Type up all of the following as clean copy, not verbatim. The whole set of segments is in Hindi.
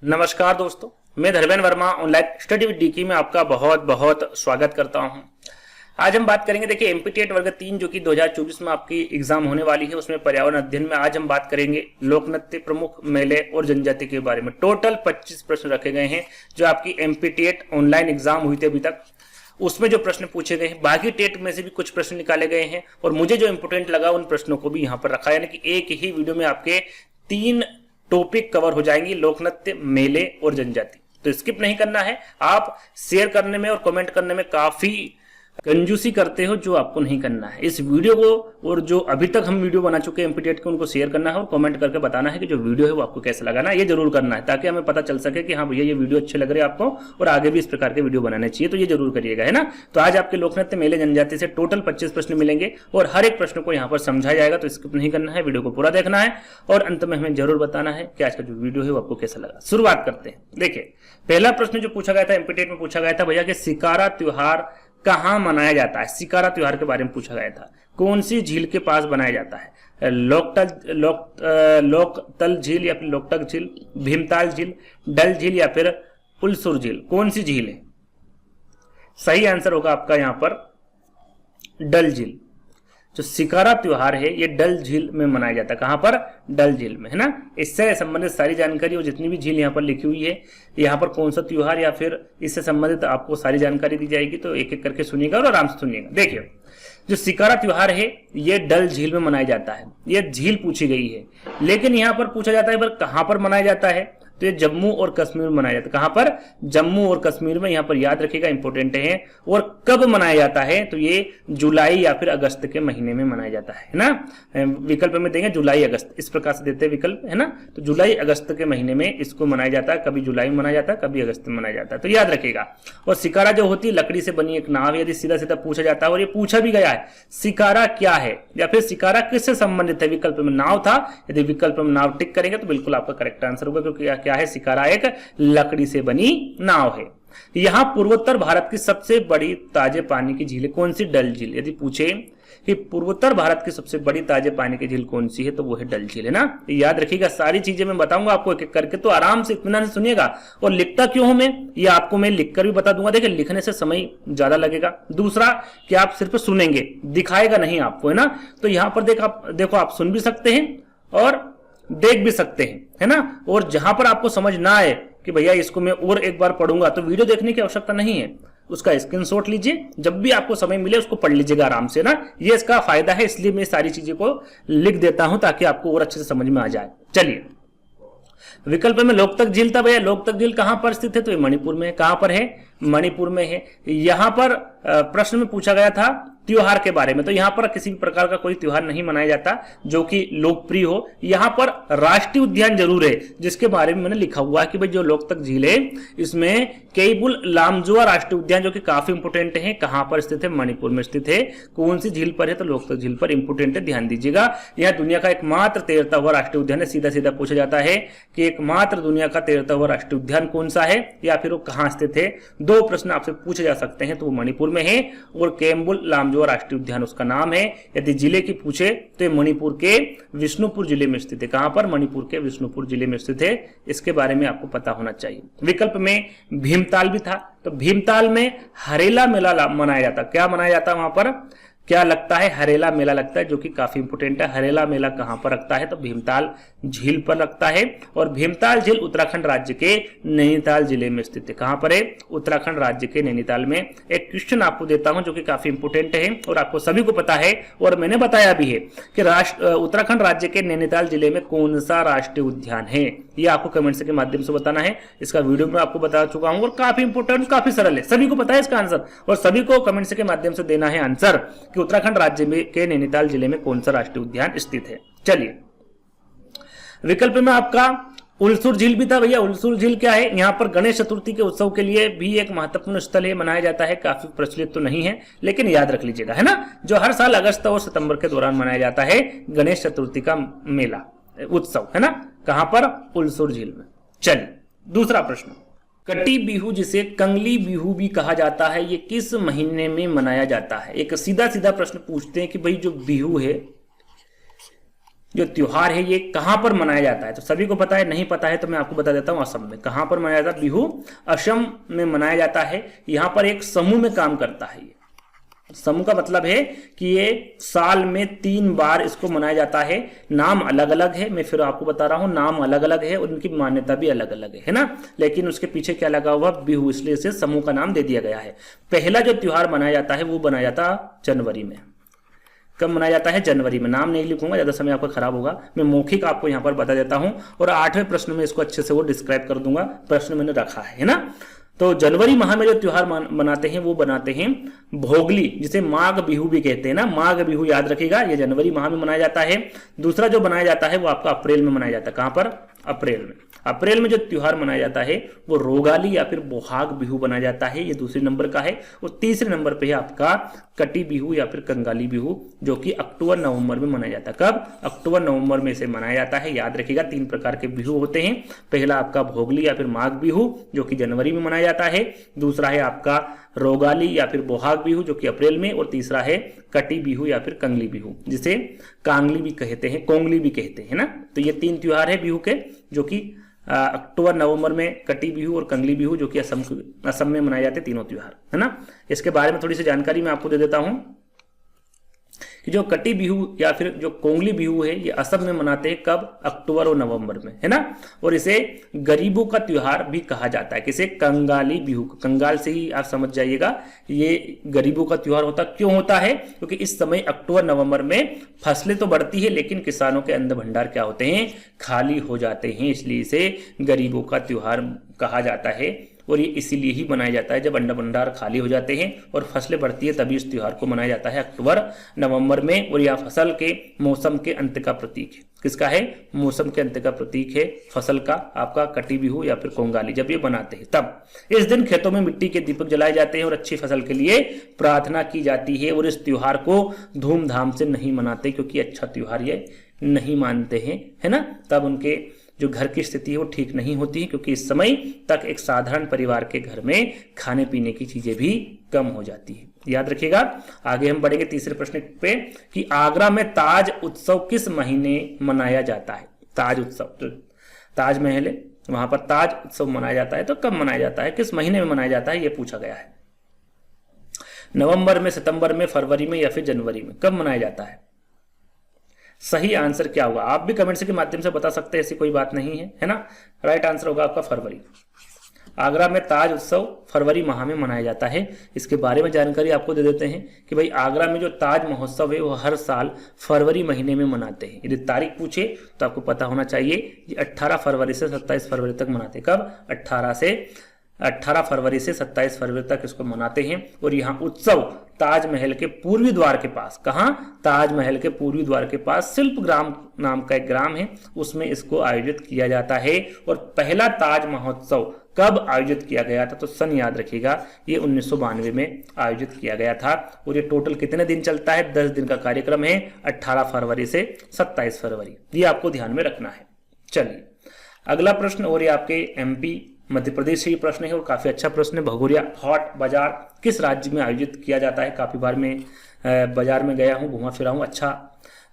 नमस्कार दोस्तों, मैं Dharmendra Verma online study with Dickie में आपका बहुत बहुत स्वागत करता हूं। आज हम बात करेंगे, देखिए एमपीटीएट वर्ग 3 जो कि 2024 में आपकी एग्जाम होने वाली है, उसमें पर्यावरण अध्ययन में आज हम बात करेंगे लोक नृत्य, प्रमुख मेले और जनजाति के बारे में। टोटल 25 प्रश्न रखे गए हैं जो आपकी एमपीटीएट ऑनलाइन एग्जाम हुई थी अभी तक, उसमें जो प्रश्न पूछे गए हैं। बाकी टेट में से भी कुछ प्रश्न निकाले गए हैं और मुझे जो इंपोर्टेंट लगा उन प्रश्नों को भी यहाँ पर रखा है, यानी कि एक ही वीडियो में आपके 3 टॉपिक कवर हो जाएंगी, लोक नृत्य, मेले और जनजाति। तो स्किप नहीं करना है। आप शेयर करने में और कमेंट करने में काफी कंजूसी करते हो, जो आपको नहीं करना है। इस वीडियो को और जो अभी तक हम वीडियो बना चुके हैं एमपीटीएट के, उनको शेयर करना है और कमेंट करके बताना है कि जो वीडियो है वो आपको कैसा लगा ना, ये जरूर करना है, ताकि हमें पता चल सके कि हाँ भैया ये वीडियो अच्छे लग रहे हैं आपको और आगे भी इस प्रकार के वीडियो बनाने चाहिए। तो ये जरूर करिएगा, है ना। तो आज आपके लोक नृत्य, मेले, जनजाति से टोटल 25 प्रश्न मिलेंगे और हर एक प्रश्न को यहाँ पर समझाया जाएगा। तो स्किप नहीं करना है, वीडियो को पूरा देखना है और अंत में हमें जरूर बताना है कि आज का जो वीडियो है वो आपको कैसा लगा। शुरुआत करते हैं। देखिए पहला प्रश्न जो पूछा गया था एमपीटीएट में, पूछा गया था भैया कि सिकारा त्योहार कहाँ मनाया जाता है। सिकारा त्योहार के बारे में पूछा गया था। कौन सी झील के पास बनाया जाता है। लोकतल झील या फिर लोकटक झील, भीमताल झील, डल झील या फिर उलसुर झील। कौन सी झील है? सही आंसर होगा आपका यहाँ पर डल झील। जो सिकारा त्योहार है ये डल झील में मनाया जाता है। कहां पर? डल झील में, है ना। इससे संबंधित सारी जानकारी और जितनी भी झील यहाँ पर लिखी हुई है, यहाँ पर कौन सा त्योहार या फिर इससे संबंधित आपको सारी जानकारी दी जाएगी। तो एक एक करके सुनिएगा और आराम से सुनिएगा। देखिए जो सिकारा त्योहार है ये डल झील में मनाया जाता है। ये झील पूछी गई है, लेकिन यहाँ पर पूछा जाता है पर कहां पर मनाया जाता है। तो ये जम्मू और कश्मीर में मनाया जाता है। कहां पर? जम्मू और कश्मीर में। यहां पर याद रखिएगा, इंपॉर्टेंट है। और कब मनाया जाता है? तो ये जुलाई या फिर अगस्त के महीने में मनाया जाता है ना। विकल्प में देंगे जुलाई अगस्त, इस प्रकार से देते हैं विकल्प, है ना। तो जुलाई अगस्त के महीने में इसको मनाया जाता है। कभी जुलाई में मनाया जाता है, कभी अगस्त में मनाया जाता है। तो याद रखिएगा। और सिकारा जो होती है लकड़ी से बनी एक नाव, यदि सीधा सीधा पूछा जाता है और ये पूछा भी गया है सिकारा क्या है या फिर सिकारा किससे संबंधित है। विकल्प में नाव था, यदि विकल्प में नाव टिक करेंगे तो बिल्कुल आपका करेक्ट आंसर होगा, क्योंकि क्या है, सिकारा एक लकड़ी से बनी नाव है। यहां पूर्वोत्तर भारत की सबसे बड़ी ताजे पानी की झील कौन सी? डल झील। यदि पूछे कि पूर्वोत्तर भारत की सबसे बड़ी ताजे पानी की झील कौन सी है, तो वो है डल झील, है ना। याद रखिएगा, सारी चीजें मैं बताऊंगा आपको एक एक करके, तो आराम से इत्मीनान से सुनिएगा। और लिखता क्यों हूं मैं, ये आपको मैं लिखकर भी बता दूंगा। देखिए लिखने से समय ज्यादा लगेगा। दूसरा कि आप सिर्फ सुनेंगे, दिखाएगा नहीं आपको, है ना। तो यहां पर देखो आप सुन भी सकते हैं और देख भी सकते हैं, है ना। और जहां पर आपको समझ ना आए कि भैया इसको मैं और एक बार पढ़ूंगा, तो वीडियो देखने की आवश्यकता नहीं है, उसका स्क्रीनशॉट लीजिए, जब भी आपको समय मिले उसको पढ़ लीजिएगा आराम से ना। ये इसका फायदा है, इसलिए मैं सारी चीजें को लिख देता हूं ताकि आपको और अच्छे से समझ में आ जाए। चलिए, विकल्प में लोकतक झील था भैया। लोकतक झील कहां पर स्थित है? तो ये मणिपुर में है। कहां पर है? मणिपुर में है। यहां पर प्रश्न में पूछा गया था त्योहार के बारे में, तो यहां पर किसी भी प्रकार का कोई त्योहार नहीं मनाया जाता जो कि लोकप्रिय हो। यहां पर राष्ट्रीय उद्यान जरूर है, जिसके बारे में मैंने लिखा हुआ है कि भाई जो लोकतक झील है इसमें केबुल लामजुआ राष्ट्रीय उद्यान, जो कि काफी इंपोर्टेंट है। कहां पर स्थित है? मणिपुर में स्थित है। कौन सी झील पर है? तो लोकतक झील पर। इंपोर्टेंट है, ध्यान दीजिएगा। यह दुनिया का एकमात्र तैरता हुआ राष्ट्रीय उद्यान है। सीधा सीधा पूछा जाता है कि एकमात्र दुनिया का तैरता हुआ राष्ट्रीय उद्यान कौन सा है या फिर वो कहां स्थित है। 2 प्रश्न आपसे पूछे जा सकते हैं, तो वो मणिपुर में है और केम्बुल लामजुआ राष्ट्रीय उद्यान उसका नाम है। यदि जिले की पूछे तो ये मणिपुर के विष्णुपुर जिले में स्थित है। कहां पर? मणिपुर के विष्णुपुर जिले में स्थित है। इसके बारे में आपको पता होना चाहिए। विकल्प में भीमताल भी था, तो भीमताल में हरेला मेला मनाया जाता। क्या मनाया जाता वहां पर? क्या लगता है? हरेला मेला लगता है, जो कि काफी इंपोर्टेंट है। हरेला मेला कहां पर लगता है? तो भीमताल झील पर लगता है। और भीमताल झील उत्तराखंड राज्य के नैनीताल जिले में स्थित है। कहां पर है? उत्तराखंड राज्य के नैनीताल में। एक क्वेश्चन आपको देता हूं जो कि काफी इंपोर्टेंट है और आपको सभी को पता है और मैंने बताया भी है कि उत्तराखंड राज्य के नैनीताल जिले में कौन सा राष्ट्रीय उद्यान है। ये आपको कमेंट्स के माध्यम से बताना है। इसका वीडियो में आपको बता चुका हूं और काफी इंपोर्टेंट, काफी सरल है, सभी को पता है इसका आंसर और सभी को कमेंट्स के माध्यम से देना है आंसर कि उत्तराखंड राज्य में के नैनीताल जिले में कौन सा राष्ट्रीय उद्यान स्थित है। चलिए, विकल्प में आपका उलसुर झील भी था भैया। उलसुर झील क्या है? यहाँ पर गणेश चतुर्थी के उत्सव के लिए भी एक महत्वपूर्ण स्थल है, मनाया जाता है। काफी प्रचलित तो नहीं है, लेकिन याद रख लीजिएगा, है ना। जो हर साल अगस्त और सितंबर के दौरान मनाया जाता है गणेश चतुर्थी का मेला, उत्सव, है ना। कहां पर? उलसुर झील में। चलिए, दूसरा प्रश्न। कटी बिहू, जिसे कंगली बिहू भी कहा जाता है, ये किस महीने में मनाया जाता है? एक सीधा सीधा प्रश्न पूछते हैं कि भाई जो बिहू है जो त्योहार है ये कहां पर मनाया जाता है? तो सभी को पता है, नहीं पता है तो मैं आपको बता देता हूं, असम में। कहां पर मनाया जाता है? बिहू असम में मनाया जाता है। यहां पर एक समूह में काम करता है। ये समूह का मतलब है कि ये साल में 3 बार इसको मनाया जाता है। नाम अलग अलग है, मैं फिर आपको बता रहा हूं, नाम अलग अलग है और उनकी मान्यता भी अलग अलग है ना। लेकिन उसके पीछे क्या लगा हुआ? बिहू, इसलिए इसे समूह का नाम दे दिया गया है। पहला जो त्योहार मनाया जाता है वो मनाया जाता जनवरी में। कब मनाया जाता है? जनवरी में। नाम नहीं लिखूंगा, ज्यादा समय आपका खराब होगा, मैं मौखिक आपको यहां पर बता देता हूं और 8वें प्रश्न में इसको अच्छे से वो डिस्क्राइब कर दूंगा। प्रश्न मैंने रखा है ना। तो जनवरी माह में जो त्योहार मनाते हैं वो बनाते हैं भोगली, जिसे माघ बिहू भी कहते हैं ना। माघ बिहू याद रखिएगा, ये जनवरी माह में मनाया जाता है। दूसरा जो बनाया जाता है वो आपका अप्रैल में मनाया जाता है। कहां पर? अप्रैल में। अप्रैल में जो त्योहार मनाया जाता है वो रोगाली या फिर बोहाग बिहू मनाया जाता है, ये दूसरे नंबर का है। और तीसरे नंबर पे है आपका कटी बिहू या फिर कंगाली बिहू, जो कि अक्टूबर नवंबर में मनाया जाता है। कब? अक्टूबर नवंबर में इसे मनाया जाता है। याद रखिएगा 3 प्रकार के बिहू होते हैं। पहला आपका भोगली या फिर माघ बिहू, जो कि जनवरी में मनाया जाता है। दूसरा है आपका रोगाली या फिर बोहाग बिहू, जो कि अप्रैल में। और तीसरा है कटी बिहू या फिर कंगली बिहू, जिसे कांगली भी कहते हैं, कोंगली भी कहते हैं ना। तो ये 3 त्योहार है बिहू के, जो कि अक्टूबर नवंबर में कटी बिहू और कंगली बिहू, जो कि असम में मनाए जाते तीनों त्योहार, है ना। इसके बारे में थोड़ी सी जानकारी मैं आपको दे देता हूं कि जो कटी बिहू या फिर जो कोंगली बिहू है ये असम में मनाते हैं। कब? अक्टूबर और नवंबर में, है ना। और इसे गरीबों का त्योहार भी कहा जाता है। किसे? कंगाली बिहू। कंगाल से ही आप समझ जाइएगा ये गरीबों का त्योहार होता। क्यों होता है? क्योंकि इस समय अक्टूबर नवंबर में फसलें तो बढ़ती है लेकिन किसानों के अन्न भंडार क्या होते हैं? खाली हो जाते हैं, इसलिए इसे गरीबों का त्योहार कहा जाता है। और ये इसीलिए ही मनाया जाता है जब अन्न भंडार खाली हो जाते हैं और फसलें बढ़ती है, तभी इस त्योहार को मनाया जाता है अक्टूबर नवंबर में। और यह फसल के मौसम के अंत का प्रतीक है। किसका है? मौसम के अंत का प्रतीक है फसल का, आपका कटी बिहू या फिर कोंगाली। जब ये बनाते हैं तब इस दिन खेतों में मिट्टी के दीपक जलाए जाते हैं और अच्छी फसल के लिए प्रार्थना की जाती है। और इस त्योहार को धूमधाम से नहीं मनाते क्योंकि अच्छा त्योहार ये नहीं मानते हैं, है ना। तब उनके जो घर की स्थिति है वो ठीक नहीं होती है, क्योंकि इस समय तक एक साधारण परिवार के घर में खाने पीने की चीजें भी कम हो जाती है। याद रखिएगा। आगे हम बढ़ेंगे तीसरे प्रश्न पे कि आगरा में ताज उत्सव किस महीने मनाया जाता है? ताज उत्सव, तो ताजमहल है वहां पर ताज उत्सव मनाया जाता है, तो कब मनाया जाता है, किस महीने में मनाया जाता है, ये पूछा गया है। नवंबर में, सितंबर में, फरवरी में या फिर जनवरी में? कब मनाया जाता है? सही आंसर क्या होगा? आप भी कमेंट्स के माध्यम से बता सकते हैं, ऐसी कोई बात नहीं है ना। राइट आंसर होगा आपका फरवरी। आगरा में ताज उत्सव फरवरी माह में मनाया जाता है। इसके बारे में जानकारी आपको दे देते हैं कि भाई आगरा में जो ताज महोत्सव है वो हर साल फरवरी महीने में मनाते हैं। यदि तारीख पूछे तो आपको पता होना चाहिए, ये 18 फरवरी से 27 फरवरी तक मनाते हैं। कब? 18 फरवरी से 27 फरवरी तक इसको मनाते हैं। और यहाँ उत्सव ताजमहल के पूर्वी द्वार के पास, कहाँ? ताजमहल के पूर्वी द्वार के पास शिल्प ग्राम नाम का एक ग्राम है, उसमें इसको आयोजित किया जाता है। और पहला ताज महोत्सव कब आयोजित किया गया था? तो सन याद रखिएगा, ये 1992 में आयोजित किया गया था। और ये टोटल कितने दिन चलता है? 10 दिन का कार्यक्रम है, 18 फरवरी से 27 फरवरी। ये आपको ध्यान में रखना है। चलिए अगला प्रश्न, और ये आपके एमपी मध्य प्रदेश से ही प्रश्न है और काफी अच्छा प्रश्न है। भगोरिया हाट बाजार किस राज्य में आयोजित किया जाता है? काफी बार मैं बाजार में गया हूँ, घुमा फिरा हूँ, अच्छा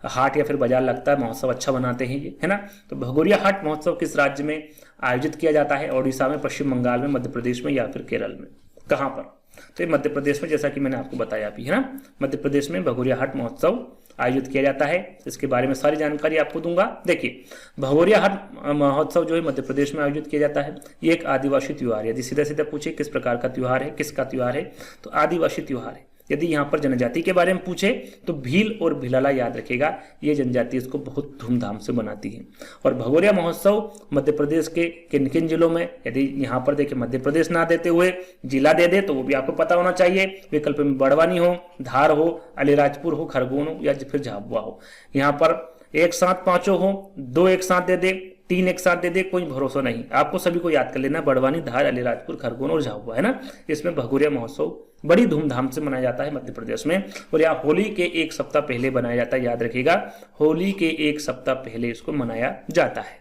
हाट या फिर बाजार लगता है, महोत्सव अच्छा बनाते हैं ये, है ना। तो भगोरिया हाट महोत्सव किस राज्य में आयोजित किया जाता है? ओडिशा में, पश्चिम बंगाल में, मध्य प्रदेश में या फिर केरल में? कहाँ पर? तो ये मध्य प्रदेश में, जैसा कि मैंने आपको बताया अभी, है ना। मध्य प्रदेश में भगोरिया हाट महोत्सव आयोजित किया जाता है। इसके बारे में सारी जानकारी आपको दूंगा। देखिए भगोरिया हाट महोत्सव जो है मध्य प्रदेश में आयोजित किया जाता है। ये एक आदिवासी त्योहार है। यदि सीधा सीधा पूछे किस प्रकार का त्योहार है, किसका त्योहार है, तो आदिवासी त्योहार है। यदि यहाँ पर जनजाति के बारे में पूछे तो भील और भिलाला याद रखेगा, ये जनजाति इसको बहुत धूमधाम से मनाती है। और भगोरिया महोत्सव मध्य प्रदेश के किन किन जिलों में, यदि यहाँ पर देखिए मध्य प्रदेश ना देते हुए जिला दे दे तो वो भी आपको पता होना चाहिए। विकल्प में बड़वानी हो, धार हो, अलीराजपुर हो, खरगोन हो या फिर झाबुआ हो। यहाँ पर एक साथ पांचों हो, 2 एक साथ दे दे, 3 एक साथ दे दे, कोई भरोसा नहीं। आपको सभी को याद कर लेना, बड़वानी, धार, अलीराजपुर, खरगोन और झाबुआ, है ना। इसमें भगोरिया महोत्सव बड़ी धूमधाम से मनाया जाता है मध्य प्रदेश में। और यहाँ होली के 1 सप्ताह पहले मनाया जाता है, याद रखिएगा, होली के 1 सप्ताह पहले इसको मनाया जाता है।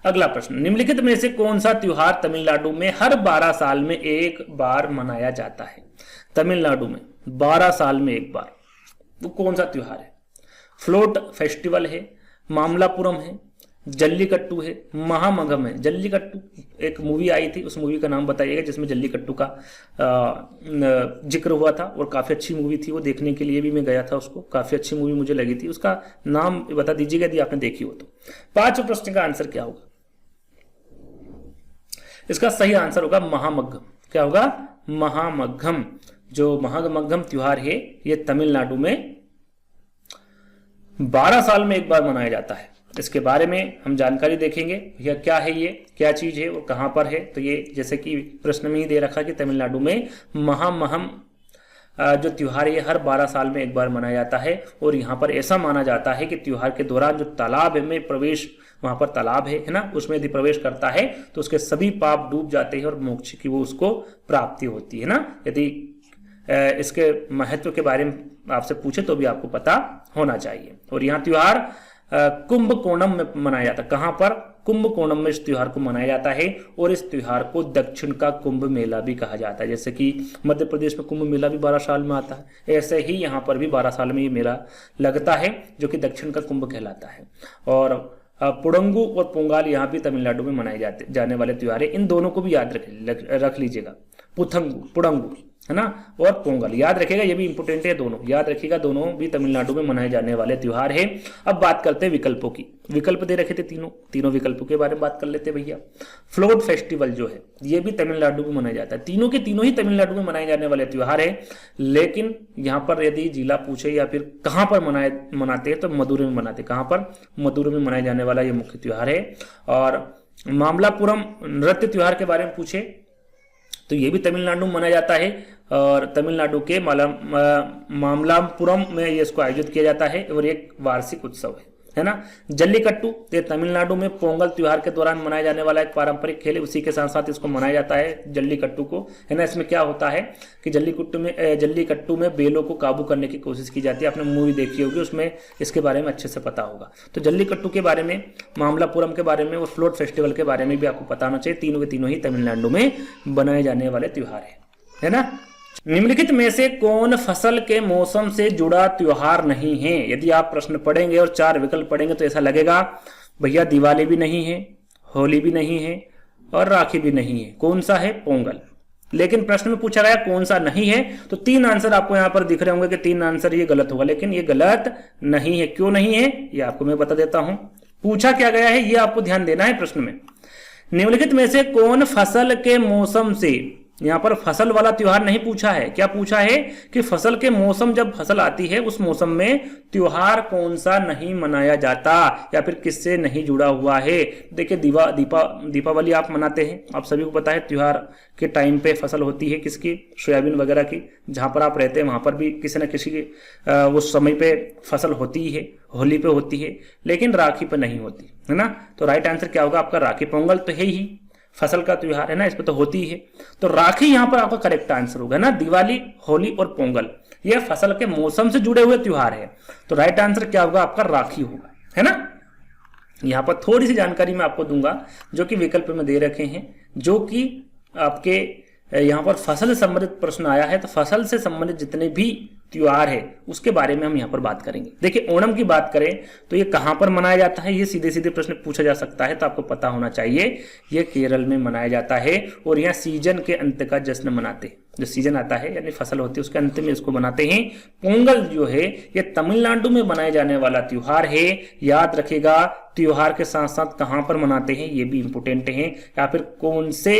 अगला प्रश्न, निम्नलिखित में से कौन सा त्योहार तमिलनाडु में हर 12 साल में एक बार मनाया जाता है? तमिलनाडु में 12 साल में एक बार, वो कौन सा त्योहार है? फ्लोट फेस्टिवल है, मामलापुरम है, जल्लीकट्टू है, महामगम है। जल्लीकट्टू एक मूवी आई थी, उस मूवी का नाम बताइएगा जिसमें जल्लीकट्टू का जिक्र हुआ था और काफ़ी अच्छी मूवी थी वो, देखने के लिए भी मैं गया था उसको, काफ़ी अच्छी मूवी मुझे लगी थी। उसका नाम बता दीजिएगा यदि आपने देखी हो तो। 5वें प्रश्न का आंसर क्या होगा? इसका सही आंसर होगा महामग्गम। क्या होगा? महामग्गम। जो महामग्गम त्योहार है ये तमिलनाडु में 12 साल में एक बार मनाया जाता है। इसके बारे में हम जानकारी देखेंगे, यह क्या है, ये क्या चीज है और कहां पर है। तो ये जैसे कि प्रश्न में ही दे रखा कि तमिलनाडु में महामहम जो त्योहार है हर 12 साल में एक बार मनाया जाता है। और यहाँ पर ऐसा माना जाता है कि त्योहार के दौरान जो तालाब में प्रवेश, वहां पर तालाब है ना, उसमें यदि प्रवेश करता है तो उसके सभी पाप डूब जाते हैं और मोक्ष की वो उसको प्राप्ति होती है ना। यदि इसके महत्व के बारे में आपसे पूछे तो भी आपको पता होना चाहिए। और यहाँ त्योहार कुंभकोणम में मनाया जाता है। कहां पर? कुंभकोणम में इस त्योहार को मनाया जाता है। और इस त्योहार को दक्षिण का कुंभ मेला भी कहा जाता है। जैसे कि मध्य प्रदेश में कुंभ मेला भी 12 साल में आता है, ऐसे ही यहाँ पर भी 12 साल में ये मेला लगता है जो कि दक्षिण का कुंभ कहलाता है। और पुडंगू और पोंगल यहाँ भी तमिलनाडु में मनाए जाने वाले त्योहार है। इन दोनों को भी याद रख लीजिएगा, पुडंगू है ना, और पोंगल याद रखिएगा, ये भी इंपोर्टेंट है, दोनों याद रखिएगा, दोनों भी तमिलनाडु में मनाए जाने वाले त्योहार है। अब बात करते हैं विकल्पों की। विकल्प दे रखे थे तीनों विकल्पों के बारे में बात कर लेते हैं भैया। फ्लोट फेस्टिवल जो है ये भी तमिलनाडु में मनाया जाता है। तीनों के तीनों ही तमिलनाडु में मनाए जाने वाले त्योहार है। लेकिन यहाँ पर यदि जिला पूछे या फिर कहाँ पर मनाते हैं तो मदुरै में मनाते हैं। कहाँ पर? मदुरै में मनाए जाने वाला ये मुख्य त्योहार है। और मामलापुरम नृत्य त्योहार के बारे में पूछे तो ये भी तमिलनाडु में मनाया जाता है। और तमिलनाडु के मामलापुरम में ये इसको आयोजित किया जाता है और एक वार्षिक उत्सव है ना। जल्लीकट्टू ये तमिलनाडु में पोंगल त्योहार के दौरान मनाया जाने वाला एक पारंपरिक खेल है, उसी के साथ साथ इसको मनाया जाता है जल्लीकट्टू को, है ना। इसमें क्या होता है कि जल्लीकट्टू में बेलों को काबू करने की कोशिश की जाती है। आपने मूवी देखी होगी, उसमें इसके बारे में अच्छे से पता होगा। तो जल्लीकट्टू के बारे में, मामलापुरम के बारे में और फ्लोट फेस्टिवल के बारे में भी आपको पता होना चाहिए। तीनों के तीनों ही तमिलनाडु में बनाए जाने वाले त्योहार है ना। निम्नलिखित में से कौन फसल के मौसम से जुड़ा त्योहार नहीं है? यदि आप प्रश्न पढ़ेंगे और 4 विकल्प पढ़ेंगे तो ऐसा लगेगा भैया दिवाली भी नहीं है, होली भी नहीं है और राखी भी नहीं है। कौन सा है? पोंगल। लेकिन प्रश्न में पूछा गया कौन सा नहीं है, तो 3 आंसर आपको यहां पर दिख रहे होंगे कि 3 आंसर ये गलत होगा, लेकिन ये गलत नहीं है। क्यों नहीं है ये आपको मैं बता देता हूं। पूछा क्या गया है ये आपको ध्यान देना है प्रश्न में। निम्नलिखित में से कौन फसल के मौसम से, यहां पर फसल वाला त्योहार नहीं पूछा है, क्या पूछा है कि फसल के मौसम, जब फसल आती है उस मौसम में त्योहार कौन सा नहीं मनाया जाता या फिर किससे नहीं जुड़ा हुआ है। देखिए दीपावली आप मनाते हैं, आप सभी को पता है त्योहार के टाइम पे फसल होती है किसकी? सोयाबीन वगैरह की। जहां पर आप रहते हैं वहां पर भी किसी न किसी उस समय पे फसल होती है, होली पे होती है, लेकिन राखी पे नहीं होती है ना। तो राइट आंसर क्या होगा आपका? राखी। पोंगल तो है ही फसल का त्योहार है ना, इस पे तो होती है, तो राखी यहां पर आपका करेक्ट आंसर होगा ना। दिवाली, होली और पोंगल ये फसल के मौसम से जुड़े हुए त्योहार है, तो राइट आंसर क्या होगा आपका? राखी होगा, है ना। यहां पर थोड़ी सी जानकारी मैं आपको दूंगा जो कि विकल्प में दे रखे हैं, जो कि आपके यहाँ पर फसल से संबंधित प्रश्न आया है, तो फसल से संबंधित जितने भी त्योहार है उसके बारे में हम यहाँ पर बात करेंगे। देखिए ओणम की बात करें तो ये कहाँ पर मनाया जाता है, ये सीधे सीधे प्रश्न पूछा जा सकता है, तो आपको पता होना चाहिए ये केरल में मनाया जाता है। और यहाँ सीजन के अंत का जश्न मनाते हैं, जो सीजन आता है यानी फसल होती है उसके अंत में इसको मनाते हैं। पोंगल जो है ये तमिलनाडु में मनाए जाने वाला त्योहार है, याद रखेगा। त्योहार के साथ साथ कहाँ पर मनाते हैं ये भी इंपोर्टेंट है, या फिर कौन से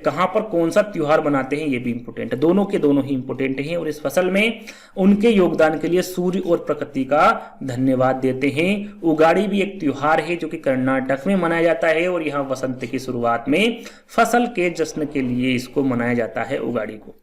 कहां पर कौन सा त्योहार बनाते हैं ये भी इंपोर्टेंट है। दोनों के दोनों ही इंपोर्टेंट हैं और इस फसल में उनके योगदान के लिए सूर्य और प्रकृति का धन्यवाद देते हैं। उगाड़ी भी एक त्योहार है जो कि कर्नाटक में मनाया जाता है और यहाँ वसंत की शुरुआत में फसल के जश्न के लिए इसको मनाया जाता है उगाड़ी को।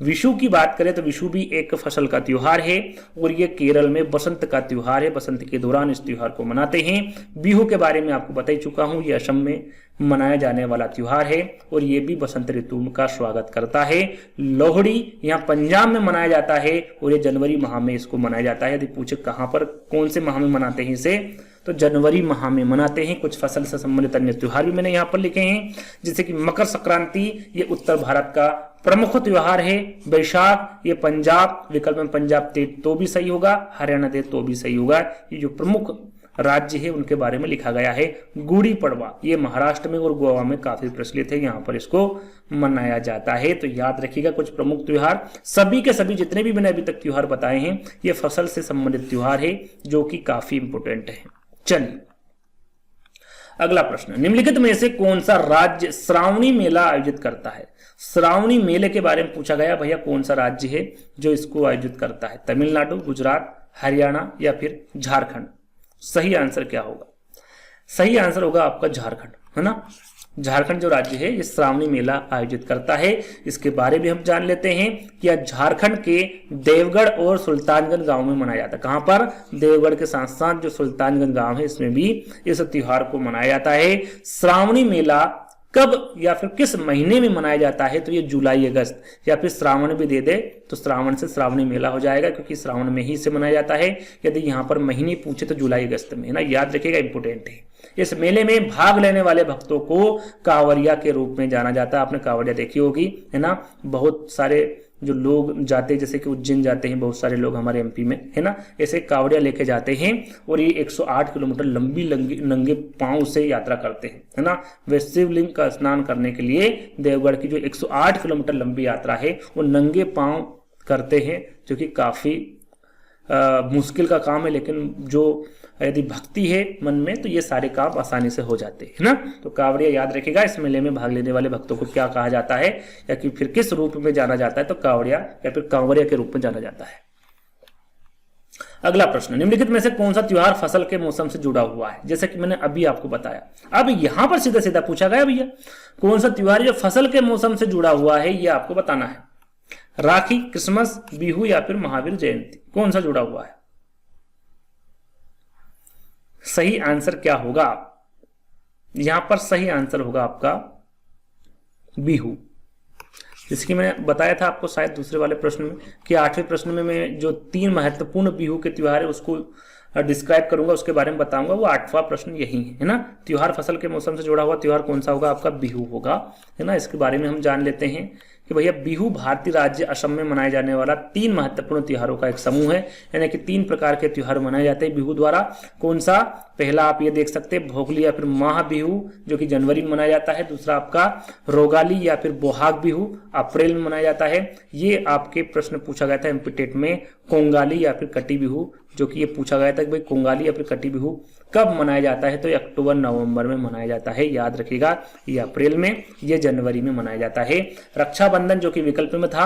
विशु की बात करें तो विशु भी एक फसल का त्योहार है और ये केरल में बसंत का त्योहार है, बसंत के दौरान इस त्योहार को मनाते हैं। बिहू के बारे में आपको बता ही चुका हूं, ये असम में मनाया जाने वाला त्योहार है और ये भी बसंत ऋतु का स्वागत करता है। लोहड़ी यहाँ पंजाब में मनाया जाता है और ये जनवरी माह में इसको मनाया जाता है। यदि पूछे कहाँ पर कौन से माह में मनाते हैं इसे, तो जनवरी माह में मनाते हैं। कुछ फसल से संबंधित अन्य त्योहार भी मैंने यहाँ पर लिखे हैं, जैसे कि मकर संक्रांति ये उत्तर भारत का प्रमुख त्योहार है। बैसाख ये पंजाब, विकल्प में पंजाब दे तो भी सही होगा, हरियाणा दे तो भी सही होगा। ये जो प्रमुख राज्य है उनके बारे में लिखा गया है। गुड़ी पड़वा ये महाराष्ट्र में और गोवा में काफी प्रचलित है, यहाँ पर इसको मनाया जाता है। तो याद रखिएगा कुछ प्रमुख त्योहार, सभी के सभी जितने भी मैंने अभी तक त्योहार बताए हैं ये फसल से संबंधित त्योहार है जो कि काफी इंपोर्टेंट है। चलिए अगला प्रश्न, निम्नलिखित में से कौन सा राज्य श्रावणी मेला आयोजित करता है? श्रावणी मेले के बारे में पूछा गया, भैया कौन सा राज्य है जो इसको आयोजित करता है? तमिलनाडु, गुजरात, हरियाणा या फिर झारखंड? सही आंसर क्या होगा? सही आंसर होगा आपका झारखंड, है ना। झारखंड जो राज्य है ये श्रावणी मेला आयोजित करता है। इसके बारे में हम जान लेते हैं कि यह झारखंड के देवगढ़ और सुल्तानगंज गांव में मनाया जाता है। कहां पर? देवगढ़ के साथ साथ जो सुल्तानगंज गांव है इसमें भी इस त्योहार को मनाया जाता है। श्रावणी मेला कब या फिर किस महीने में मनाया जाता है? तो ये जुलाई अगस्त, या फिर श्रावण भी दे दे तो श्रावण से श्रावणी मेला हो जाएगा, क्योंकि श्रावण में ही से मनाया जाता है। यदि यहाँ पर महीने पूछे तो जुलाई अगस्त में, है ना, याद रखिएगा, इंपोर्टेंट है। इस मेले में भाग लेने वाले भक्तों को कांवरिया के रूप में जाना जाता है। आपने कांवरिया देखी होगी, है ना, बहुत सारे जो लोग जाते हैं, जैसे कि उज्जैन जाते हैं बहुत सारे लोग हमारे एमपी में, है ना, ऐसे कांवड़िया लेके जाते हैं और ये 108 किलोमीटर लंबी नंगे पांव से यात्रा करते हैं, है ना। वे शिवलिंग का स्नान करने के लिए देवगढ़ की जो 108 किलोमीटर लंबी यात्रा है वो नंगे पांव करते हैं, जो कि काफी मुश्किल का काम है, लेकिन जो यदि भक्ति है मन में तो ये सारे काम आसानी से हो जाते हैं, ना। तो कांवड़िया याद रखिएगा, इस मेले में भाग लेने वाले भक्तों को क्या कहा जाता है या कि फिर किस रूप में जाना जाता है? तो कांवड़िया या फिर कांवरिया के रूप में जाना जाता है। अगला प्रश्न, निम्नलिखित में से कौन सा त्योहार फसल के मौसम से जुड़ा हुआ है? जैसे कि मैंने अभी आपको बताया। अब यहां पर सीधा सीधा पूछा गया भैया कौन सा त्योहार जो फसल के मौसम से जुड़ा हुआ है, यह आपको बताना है। राखी, क्रिसमस, बिहू या फिर महावीर जयंती, कौन सा जुड़ा हुआ है? सही आंसर क्या होगा? यहां पर सही आंसर होगा आपका बिहू। जैसे कि मैंने बताया था आपको शायद दूसरे वाले प्रश्न में कि 8वें प्रश्न में मैं जो 3 महत्वपूर्ण बिहू के त्योहार है उसको डिस्क्राइब करूंगा, उसके बारे में बताऊंगा। वो 8वां प्रश्न यही है ना। त्योहार फसल के मौसम से जुड़ा हुआ त्योहार कौन सा होगा? आपका बिहू होगा, है ना। इसके बारे में हम जान लेते हैं कि भैया बिहू भारतीय राज्य असम में मनाए जाने वाला 3 महत्वपूर्ण त्योहारों का एक समूह है, यानी कि 3 प्रकार के त्योहार मनाए जाते हैं बिहू द्वारा। कौन सा? पहला आप ये देख सकते हैं भोगली या फिर माह बिहू, जो कि जनवरी में मनाया जाता है। दूसरा आपका रोगाली या फिर बोहाग बिहू, अप्रैल में मनाया जाता है। ये आपके प्रश्न पूछा गया था एमपीटेट में, कोंगाली या फिर कटी बिहू, जो कि ये पूछा गया था कि भाई कोंगाली या फिर कटी बिहू कब मनाया जाता है? तो ये अक्टूबर नवंबर में मनाया जाता है, याद रखिएगा। ये अप्रैल में, ये जनवरी में मनाया जाता है। रक्षाबंधन जो कि विकल्प में था,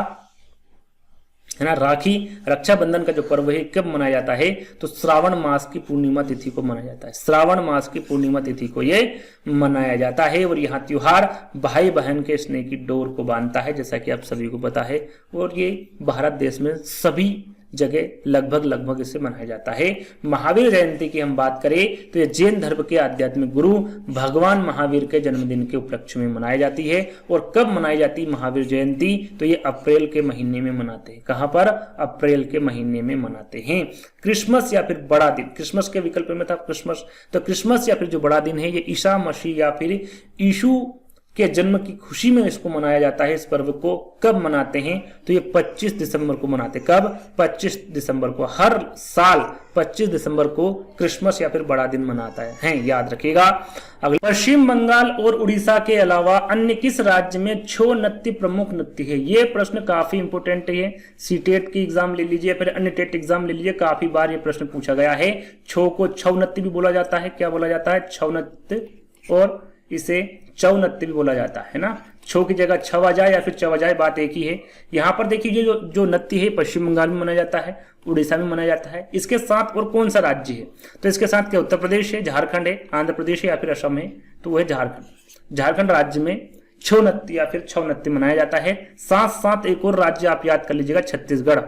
है ना, राखी, रक्षाबंधन का जो पर्व है कब मनाया जाता है? तो श्रावण मास की पूर्णिमा तिथि को मनाया जाता है। श्रावण मास की पूर्णिमा तिथि को ये मनाया जाता है। और यहाँ त्योहार भाई बहन के स्नेह की डोर को बांधता है, जैसा कि आप सभी को पता है। और ये भारत देश में सभी जगह लगभग इसे मनाया जाता है। महावीर जयंती की हम बात करें तो ये जैन धर्म के आध्यात्मिक गुरु भगवान महावीर के जन्मदिन के उपलक्ष्य में मनाई जाती है। और कब मनाई जाती है महावीर जयंती? तो ये अप्रैल के महीने में मनाते हैं। कहां पर? अप्रैल के महीने में मनाते हैं। क्रिसमस या फिर बड़ा दिन, क्रिसमस के विकल्प में था क्रिसमस, तो क्रिसमस या फिर जो बड़ा दिन है ये ईसा मसीह या फिर यीशु के जन्म की खुशी में इसको मनाया जाता है। इस पर्व को कब मनाते हैं? तो ये 25 दिसंबर को मनाते हैं। कब? 25 दिसंबर को। हर साल 25 दिसंबर को क्रिसमस या फिर बड़ा दिन मनाता है, याद रखिएगा। अगला, पश्चिम बंगाल और उड़ीसा के अलावा अन्य किस राज्य में छौ नृत्य प्रमुख नृत्य है? ये प्रश्न काफी इंपोर्टेंट है। सीटेट की एग्जाम ले लीजिए, फिर अन्य टेट एग्जाम ले लीजिए, काफी बार ये प्रश्न पूछा गया है। छौ को छौ नृत्य भी बोला जाता है। क्या बोला जाता है? छौ नृत्य, और इसे चौनृत्य भी बोला जाता है ना। छो की जगह छव आ जाए या फिर चव आ जाए, बात एक ही है। यहाँ पर देखिए जो नृत्य है पश्चिम बंगाल में मनाया जाता है, उड़ीसा में मनाया जाता है। इसके साथ और कौन सा राज्य है? तो इसके साथ क्या उत्तर प्रदेश है, झारखंड है, आंध्र प्रदेश है या फिर असम है? तो वो है झारखंड। झारखंड राज्य में छो नृत्य या फिर छौ नृत्य मनाया जाता है। साथ साथ एक और राज्य आप याद कर लीजिएगा, छत्तीसगढ़।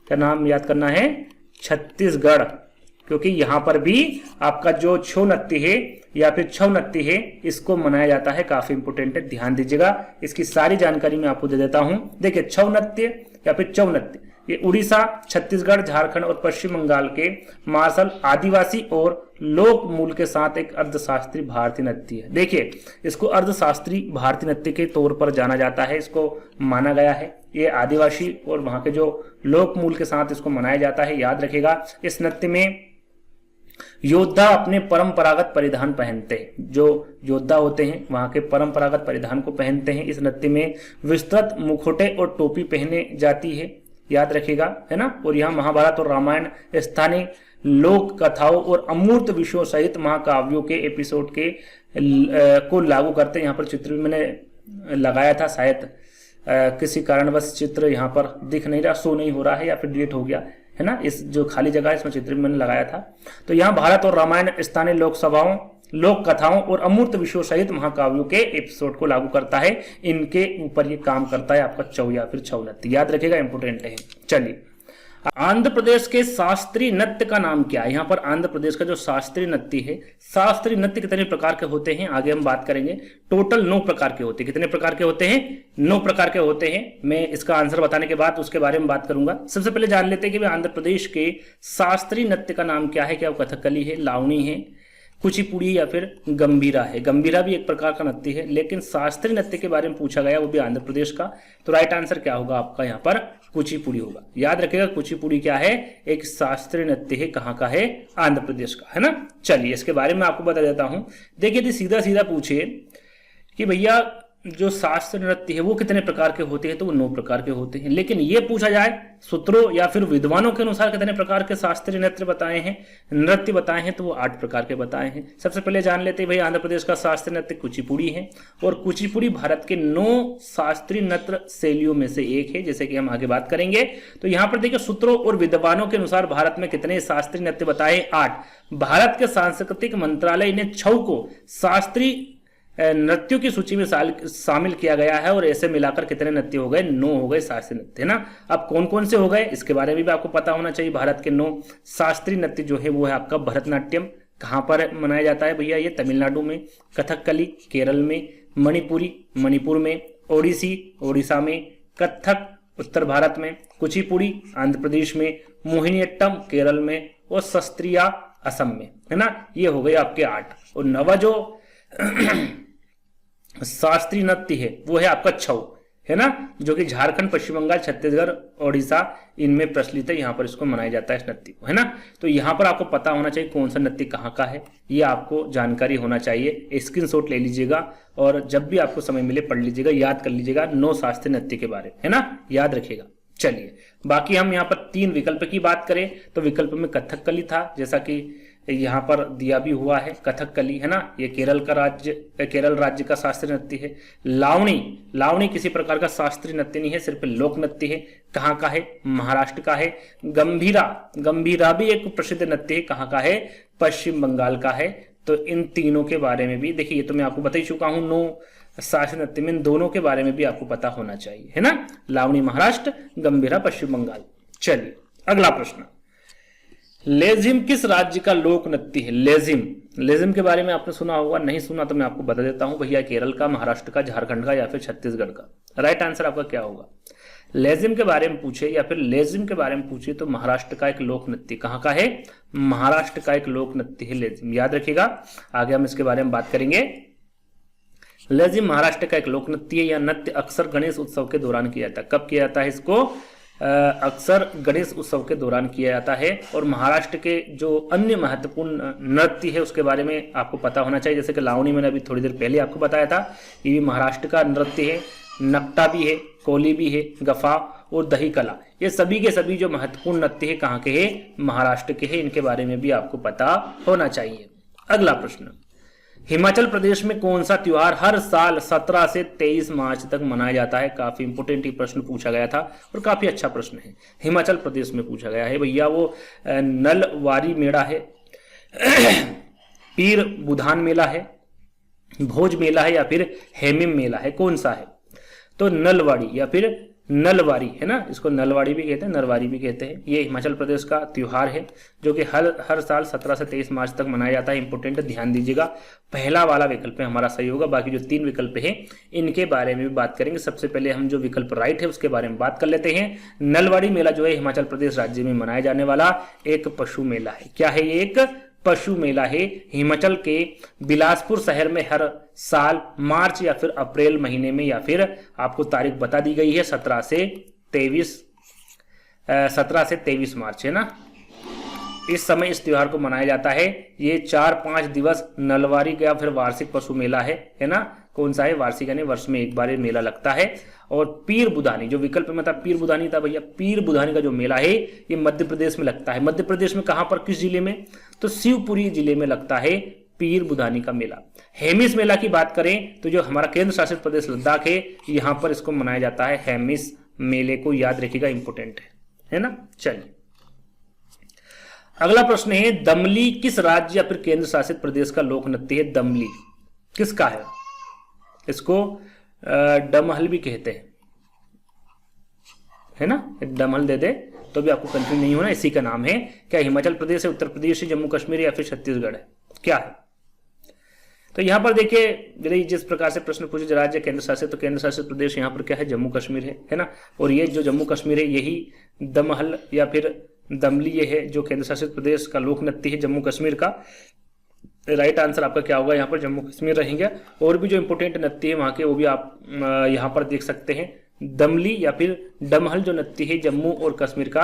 क्या नाम याद करना है? छत्तीसगढ़। क्योंकि यहां पर भी आपका जो छौ नृत्य है या फिर छौ नृत्य है इसको मनाया जाता है। काफी इंपोर्टेंट है, ध्यान दीजिएगा। इसकी सारी जानकारी मैं आपको दे देता हूं। देखिए, छौ नृत्य या फिर छौ नृत्य ये उड़ीसा, छत्तीसगढ़, झारखंड और पश्चिम बंगाल के मार्शल, आदिवासी और लोक मूल के साथ एक अर्धशास्त्रीय भारतीय नृत्य है। देखिए, इसको अर्धशास्त्रीय भारतीय नृत्य के तौर पर जाना जाता है, इसको माना गया है। ये आदिवासी और वहां के जो लोक मूल के साथ इसको मनाया जाता है। याद रखिएगा, इस नृत्य में योद्धा अपने परंपरागत परिधान पहनते हैं। जो योद्धा होते हैं वहां के परंपरागत परिधान को पहनते हैं। इस नृत्य में विस्तृत मुखौटे और टोपी पहने जाती है। याद रखिएगा, है ना। और यहाँ महाभारत और रामायण, स्थानीय लोक कथाओं और अमूर्त विषयों सहित महाकाव्यों के एपिसोड के को लागू करते हैं। यहाँ पर चित्र भी मैंने लगाया था, शायद किसी कारणवश चित्र यहाँ पर दिख नहीं रहा, शो नहीं हो रहा है या फिर डिलीट हो गया है ना। इस जो खाली जगह है इसमें चित्र भी मैंने लगाया था। तो यहाँ भारत और रामायण, स्थानीय लोकसभाओं, लोक कथाओं और अमूर्त विषयों सहित महाकाव्यों के एपिसोड को लागू करता है। इनके ऊपर ये काम करता है आपका छौ या फिर छौ नृत्य। याद रखिएगा, इंपोर्टेंट है। चलिए, आंध्र प्रदेश के शास्त्रीय नृत्य का नाम क्या है? यहाँ पर आंध्र प्रदेश का जो शास्त्रीय नृत्य है, शास्त्रीय नृत्य कितने प्रकार के होते हैं आगे हम बात करेंगे। टोटल 9 प्रकार के होते हैं। कितने प्रकार के होते हैं? 9 प्रकार के होते हैं। मैं इसका आंसर बताने के बाद उसके बारे में बात करूंगा। सबसे पहले जान लेते हैं कि आंध्र प्रदेश के शास्त्रीय नृत्य का नाम क्या है। क्या वो कथकली है, लावणी है, कुचिपुड़ी या फिर गंभीरा है? गंभीरा भी एक प्रकार का नृत्य है, लेकिन शास्त्रीय नृत्य के बारे में पूछा गया, वो भी आंध्र प्रदेश का। तो राइट आंसर क्या होगा आपका यहाँ पर? कुचिपुड़ी होगा। याद रखिएगा, कुचिपुड़ी क्या है? एक शास्त्रीय नृत्य है। कहाँ का है? आंध्र प्रदेश का, है ना। चलिए, इसके बारे में आपको बता देता हूं। देखिए, यदि सीधा सीधा पूछे कि भैया जो शास्त्रीय नृत्य है वो कितने प्रकार के होते हैं, तो वो 9 प्रकार के होते हैं। लेकिन ये पूछा जाए सूत्रों या फिर विद्वानों के अनुसार कितने प्रकार के शास्त्रीय नृत्य बताए हैं, तो वो 8 प्रकार के बताए हैं। सबसे पहले जान लेते हैं भाई, आंध्र प्रदेश का शास्त्रीय नृत्य कुचिपुड़ी है, और कुचिपुड़ी भारत के 9 शास्त्रीय नृत्य शैलियों में से एक है, जैसे कि हम आगे बात करेंगे। तो यहाँ पर देखिए, सूत्रों और विद्वानों के अनुसार भारत में कितने शास्त्रीय नृत्य बताए? 8। भारत के सांस्कृतिक मंत्रालय ने छौ को शास्त्रीय नृत्यों की सूची में शामिल किया गया है, और ऐसे मिलाकर कितने नृत्य हो गए? 9 हो गए शास्त्रीय नृत्य, है ना। अब कौन कौन से हो गए इसके बारे में भी आपको पता होना चाहिए। भारत के 9 शास्त्रीय नृत्य जो है वो है आपका भरतनाट्यम। कहाँ पर मनाया जाता है भैया? ये तमिलनाडु में। कथकली केरल में, मणिपुरी मणिपुर में, ओडिसी ओडिशा में, कथक उत्तर भारत में, कुचिपुड़ी आंध्र प्रदेश में, मोहिनीअट्टम केरल में, और शास्त्रीय असम में, है ना। ये हो गए आपके 8। और 9वां जो शास्त्रीय नृत्य है वो है आपका छौ, है ना, जो कि झारखंड, पश्चिम बंगाल, छत्तीसगढ़, ओडिशा इनमें प्रचलित है। यहाँ पर इसको मनाया जाता है इस नृत्य को, है ना। तो यहाँ पर आपको पता होना चाहिए कौन सा नृत्य कहाँ का है, ये आपको जानकारी होना चाहिए। स्क्रीनशॉट ले लीजिएगा और जब भी आपको समय मिले पढ़ लीजिएगा, याद कर लीजिएगा 9 शास्त्रीय नृत्य के बारे में, है ना, याद रखिएगा। चलिए, बाकी हम यहाँ पर 3 विकल्प की बात करें तो विकल्प में कथकली था, जैसा कि यहाँ पर दिया भी हुआ है, कथकली, है ना। ये केरल राज्य का शास्त्रीय नृत्य है। लावणी किसी प्रकार का शास्त्रीय नृत्य नहीं है, सिर्फ लोक नृत्य है। कहाँ का है? महाराष्ट्र का है। गंभीरा भी एक प्रसिद्ध नृत्य है। कहाँ का है? पश्चिम बंगाल का है। तो इन तीनों के बारे में भी देखिए, ये तो मैं आपको बता ही चुका हूँ। 9 शास्त्रीय नृत्य में इन दोनों के बारे में भी आपको पता होना चाहिए, है ना। लावणी महाराष्ट्र, गंभीरा पश्चिम बंगाल। चलिए, अगला प्रश्न, लेजिम किस राज्य का लोक नृत्य है? लेजिम के बारे में आपने सुना होगा, नहीं सुना तो मैं आपको बता देता हूं भैया। केरल का, महाराष्ट्र का, झारखंड का या फिर छत्तीसगढ़ का? राइट आंसर आपका क्या होगा? लेजिम के बारे में पूछे या फिर लेजिम के बारे में पूछे तो महाराष्ट्र का एक लोक नृत्य। कहाँ का है? महाराष्ट्र का एक लोक नृत्य है लेजिम। याद रखिएगा, आगे हम इसके बारे में बात करेंगे। लेजिम महाराष्ट्र का एक लोक नृत्य है। यह नृत्य अक्सर गणेश उत्सव के दौरान किया जाता है। कब किया जाता है इसको? अक्सर गणेश उत्सव के दौरान किया जाता है। और महाराष्ट्र के जो अन्य महत्वपूर्ण नृत्य है उसके बारे में आपको पता होना चाहिए, जैसे कि लावणी मैंने अभी थोड़ी देर पहले आपको बताया था, ये भी महाराष्ट्र का नृत्य है। नकटा भी है, कोली भी है, गफा और दही कला, ये सभी के सभी जो महत्वपूर्ण नृत्य है कहाँ के हैं? महाराष्ट्र के हैं। इनके बारे में भी आपको पता होना चाहिए। अगला प्रश्न, हिमाचल प्रदेश में कौन सा त्योहार हर साल 17 से 23 मार्च तक मनाया जाता है? काफी इंपोर्टेंट ये प्रश्न पूछा गया था और काफी अच्छा प्रश्न है। हिमाचल प्रदेश में पूछा गया है भैया, वो नलवारी मेला है, पीर बुधान मेला है, भोज मेला है या फिर हेमिम मेला है? कौन सा है? तो नलवाड़ी या फिर नलवाड़ी है ना, इसको नलवाड़ी भी कहते हैं, नरवारी भी कहते हैं। ये हिमाचल प्रदेश का त्योहार है जो कि हर साल 17 से 23 मार्च तक मनाया जाता है। इंपोर्टेंट, ध्यान दीजिएगा, पहला वाला विकल्प है हमारा सही होगा। बाकी जो 3 विकल्प हैं इनके बारे में भी बात करेंगे। सबसे पहले हम जो विकल्प राइट है उसके बारे में बात कर लेते हैं। नलवाड़ी मेला जो है हिमाचल प्रदेश राज्य में मनाया जाने वाला एक पशु मेला है। क्या है ये? एक पशु मेला है। हिमाचल के बिलासपुर शहर में हर साल मार्च या फिर अप्रैल महीने में, या फिर आपको तारीख बता दी गई है 17 से 23 मार्च है ना, इस समय इस त्योहार को मनाया जाता है। ये 4-5 दिवस नलवारी का फिर वार्षिक पशु मेला है ना। कौन सा है? वार्षिक, यानी वर्ष में एक बार ये मेला लगता है। और पीर बुधानी, जो विकल्प में था पीर बुधानी था भैया, पीर बुधानी का जो मेला है ये मध्य प्रदेश में लगता है। मध्य प्रदेश में कहां पर, किस जिले में? तो शिवपुरी जिले में लगता है पीर बुधानी का मेला। हेमिस मेला की बात करें तो जो हमारा केंद्र शासित प्रदेश लद्दाख है यहां पर इसको मनाया जाता है। हेमिस मेले को याद रखिएगा, इंपोर्टेंट है ना। चलिए अगला प्रश्न है, दमली किस राज्य या फिर केंद्र शासित प्रदेश का लोक नृत्य है? दमली किसका है? इसको डमहल भी कहते हैं, है ना। डमहल दे दे तो भी आपको कंफ्यूज नहीं होना, इसी का नाम है। क्या हिमाचल प्रदेश है, उत्तर प्रदेश है, जम्मू कश्मीर या फिर छत्तीसगढ़ है? क्या है? तो यहां पर देखिए, जिस प्रकार से प्रश्न पूछे राज्य केंद्र शासित, तो केंद्र शासित प्रदेश यहां पर क्या है? जम्मू कश्मीर है ना। और ये जो जम्मू कश्मीर है यही दमहल या फिर दमली ये है जो केंद्र शासित प्रदेश का लोक नृत्य है जम्मू कश्मीर का। राइट आंसर आपका क्या होगा? यहाँ पर जम्मू कश्मीर रहेंगे। और भी जो इंपोर्टेंट नृत्य है वहां के वो भी आप यहाँ पर देख सकते हैं। दमली या फिर डमहल जो नृत्य है जम्मू और कश्मीर का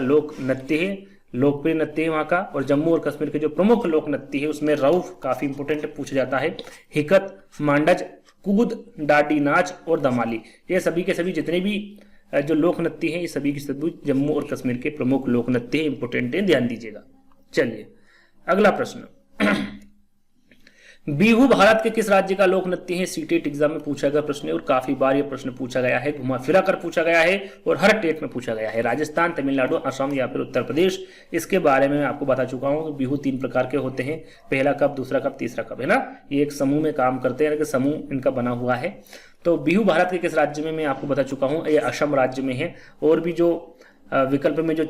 लोक नृत्य है, लोकप्रिय नृत्य है वहां का। और जम्मू और कश्मीर के जो प्रमुख लोक नृत्य है उसमें रऊफ काफी इंपोर्टेंट पूछा जाता है, हिकत, मांडज, कुगुद, डाडी नाच और दमाली, ये सभी के सभी जितने भी जो लोक नृत्य है ये सभी के सभी जम्मू और कश्मीर के प्रमुख लोक नृत्य है, इंपोर्टेंट है, ध्यान दीजिएगा। चलिए अगला प्रश्न, बिहू भारत के किस राज्य का लोक नृत्य है? सीटेट एग्जाम में पूछा गया प्रश्न है और काफी बार यह प्रश्न पूछा गया है, घुमा फिरा कर पूछा गया है और हर टेट में पूछा गया है। राजस्थान, तमिलनाडु, असम या फिर उत्तर प्रदेश? इसके बारे में मैं आपको बता चुका हूं कि बिहू 3 प्रकार के होते हैं, पहला कप, दूसरा कप, तीसरा कप, है ना। ये एक समूह में काम करते हैं, समूह इनका बना हुआ है। तो बिहू भारत के किस राज्य में मैं आपको बता चुका हूं, ये असम राज्य में है। और भी जो विकल्प में जो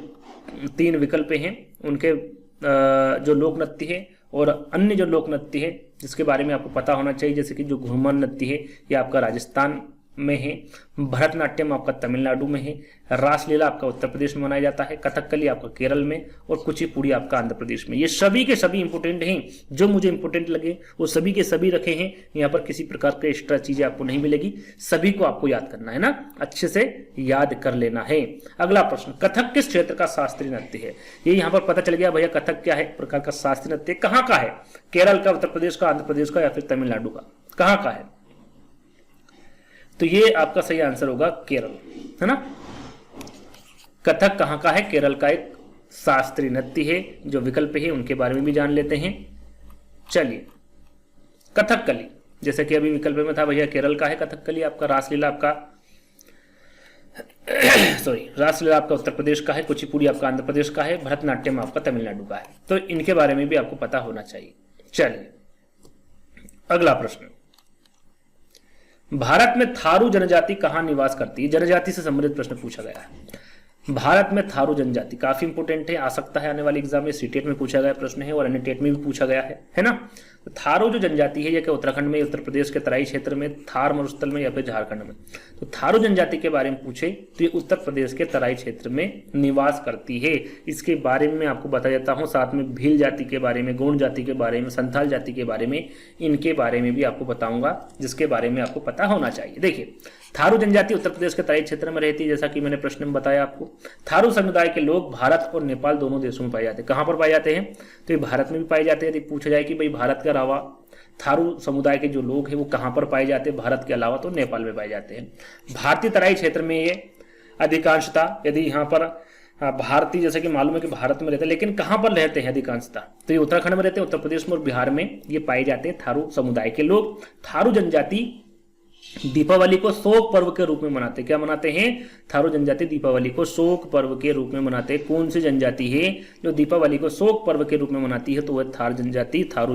3 विकल्प हैं उनके जो लोक नृत्य है और अन्य जो लोक नृत्य है जिसके बारे में आपको पता होना चाहिए, जैसे कि जो घूमर नृत्य है ये आपका राजस्थान में है, भरतनाट्यम आपका तमिलनाडु में है, रासलीला आपका उत्तर प्रदेश में मनाया जाता है, कथकली आपका केरल में और कुचिपुड़ी आपका आंध्र प्रदेश में। ये सभी के सभी इंपोर्टेंट हैं, जो मुझे इंपोर्टेंट लगे वो सभी के सभी रखे हैं। यहाँ पर किसी प्रकार के एक्स्ट्रा चीजें आपको नहीं मिलेगी, सभी को आपको याद करना है ना, अच्छे से याद कर लेना है। अगला प्रश्न, कथक किस क्षेत्र का शास्त्रीय नृत्य है? ये यहाँ पर पता चल गया भैया, कथक क्या है, प्रकार का शास्त्रीय नृत्य कहाँ का है? केरल का, उत्तर प्रदेश का, आंध्र प्रदेश का या फिर तमिलनाडु का? कहाँ का है? तो ये आपका सही आंसर होगा केरल, है ना। कथक कहां का है? केरल का एक शास्त्रीय नृत्य है। जो विकल्प है उनके बारे में भी जान लेते हैं। चलिए कथकली, जैसे कि अभी विकल्प में था भैया केरल का है कथकली आपका, रासलीला आपका रासलीला आपका उत्तर प्रदेश का है, कुचिपुड़ी आपका आंध्र प्रदेश का है, भरतनाट्यम आपका तमिलनाडु का है। तो इनके बारे में भी आपको पता होना चाहिए। चलिए अगला प्रश्न, भारत में थारू जनजाति कहां निवास करती है? जनजाति से संबंधित प्रश्न पूछा गया है। भारत में थारू जनजाति काफी इंपोर्टेंट है, आ सकता है आने वाले एग्जाम में, सीटेट में पूछा गया प्रश्न है और अन्य टेट में भी पूछा गया है ना। तो थारू जो जनजाति है, यह क्या उत्तराखंड में, उत्तर प्रदेश के तराई क्षेत्र में, थार मरुस्थल में या फिर झारखंड में? तो थारू जनजाति के बारे में पूछे तो ये उत्तर प्रदेश के तराई क्षेत्र में निवास करती है। इसके बारे में आपको बता देता हूँ, साथ में भील जाति के बारे में, गोंड जाति के बारे में, संथाल जाति के बारे में, इनके बारे में भी आपको बताऊंगा, जिसके बारे में आपको पता होना चाहिए। देखिए थारू जनजाति उत्तर प्रदेश के तराई क्षेत्र में रहती है, जैसा कि मैंने प्रश्न में बताया आपको। थारू समुदाय के लोग भारत और नेपाल दोनों देशों में पाए जाते हैं। कहां पर पाए जाते हैं? तो ये भारत में भी पाए जाते हैं। यदि पूछा जाए कि भाई भारत के अलावा थारू समुदाय के जो लोग हैं वो कहां पर पाए जाते हैं भारत के अलावा, तो नेपाल में पाए जाते हैं। भारतीय तराई क्षेत्र में ये अधिकांशता, यदि यहाँ पर भारतीय जैसे कि मालूम है कि भारत में रहते हैं, लेकिन कहां पर रहते हैं अधिकांशता? तो ये उत्तराखंड में रहते हैं, उत्तर प्रदेश में और बिहार में ये पाए जाते हैं थारू समुदाय के लोग। थारू जनजाति दीपावली को शोक पर्व के रूप में मनाते हैं। क्या मनाते हैं? थारू जनजाति दीपावली को शोक पर्व के रूप में मनाते हैं। कौन सी जनजाति है जो दीपावली को शोक पर्व के रूप में मनाती है? तो वह थारू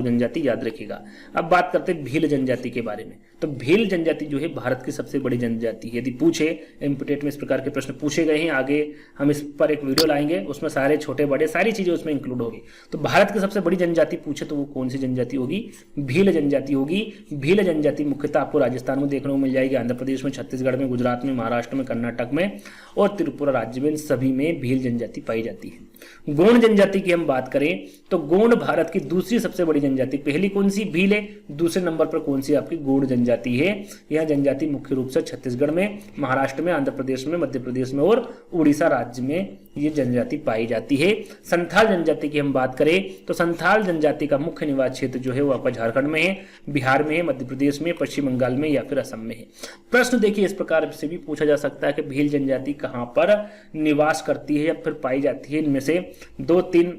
जनजाति याद रखिएगा। अब बात करते हैं भील जनजाति के बारे में। तो भील जनजाति जो है भारत की सबसे बड़ी जनजाति है। यदि पूछे एमपीटेट में इस प्रकार के प्रश्न पूछे गए हैं, आगे हम इस पर एक वीडियो लाएंगे, उसमें सारे छोटे बड़े सारी चीजें उसमें इंक्लूड होगी। तो भारत की सबसे बड़ी जनजाति पूछे तो वो कौन सी जनजाति होगी? भील जनजाति होगी। भील जनजाति मुख्यतः आपको राजस्थान में देखने को मिल जाएगी, आंध्र प्रदेश में, छत्तीसगढ़ में, गुजरात में, महाराष्ट्र में, कर्नाटक में और त्रिपुरा राज्य में, सभी में भील जनजाति पाई जाती है। गोंड जनजाति की हम बात करें तो गोंड भारत की दूसरी सबसे बड़ी जनजाति, पहली कौन सी? भील है, दूसरे नंबर पर कौन सी आपकी? गोंड जनजाति है। यह जनजाति मुख्य रूप से छत्तीसगढ़ में, महाराष्ट्र में, आंध्र प्रदेश में, मध्य प्रदेश में और उड़ीसा राज्य में ये जनजाति पाई जाती है। संथाल जनजाति की हम बात करें तो संथाल जनजाति का मुख्य निवास क्षेत्र जो है वो आपका झारखंड में है, बिहार में है, मध्य प्रदेश में, पश्चिम बंगाल में या फिर असम में है। प्रश्न देखिए इस प्रकार से भी पूछा जा सकता है कि भील जनजाति कहां पर निवास करती है या फिर पाई जाती है। इनमें से 2-3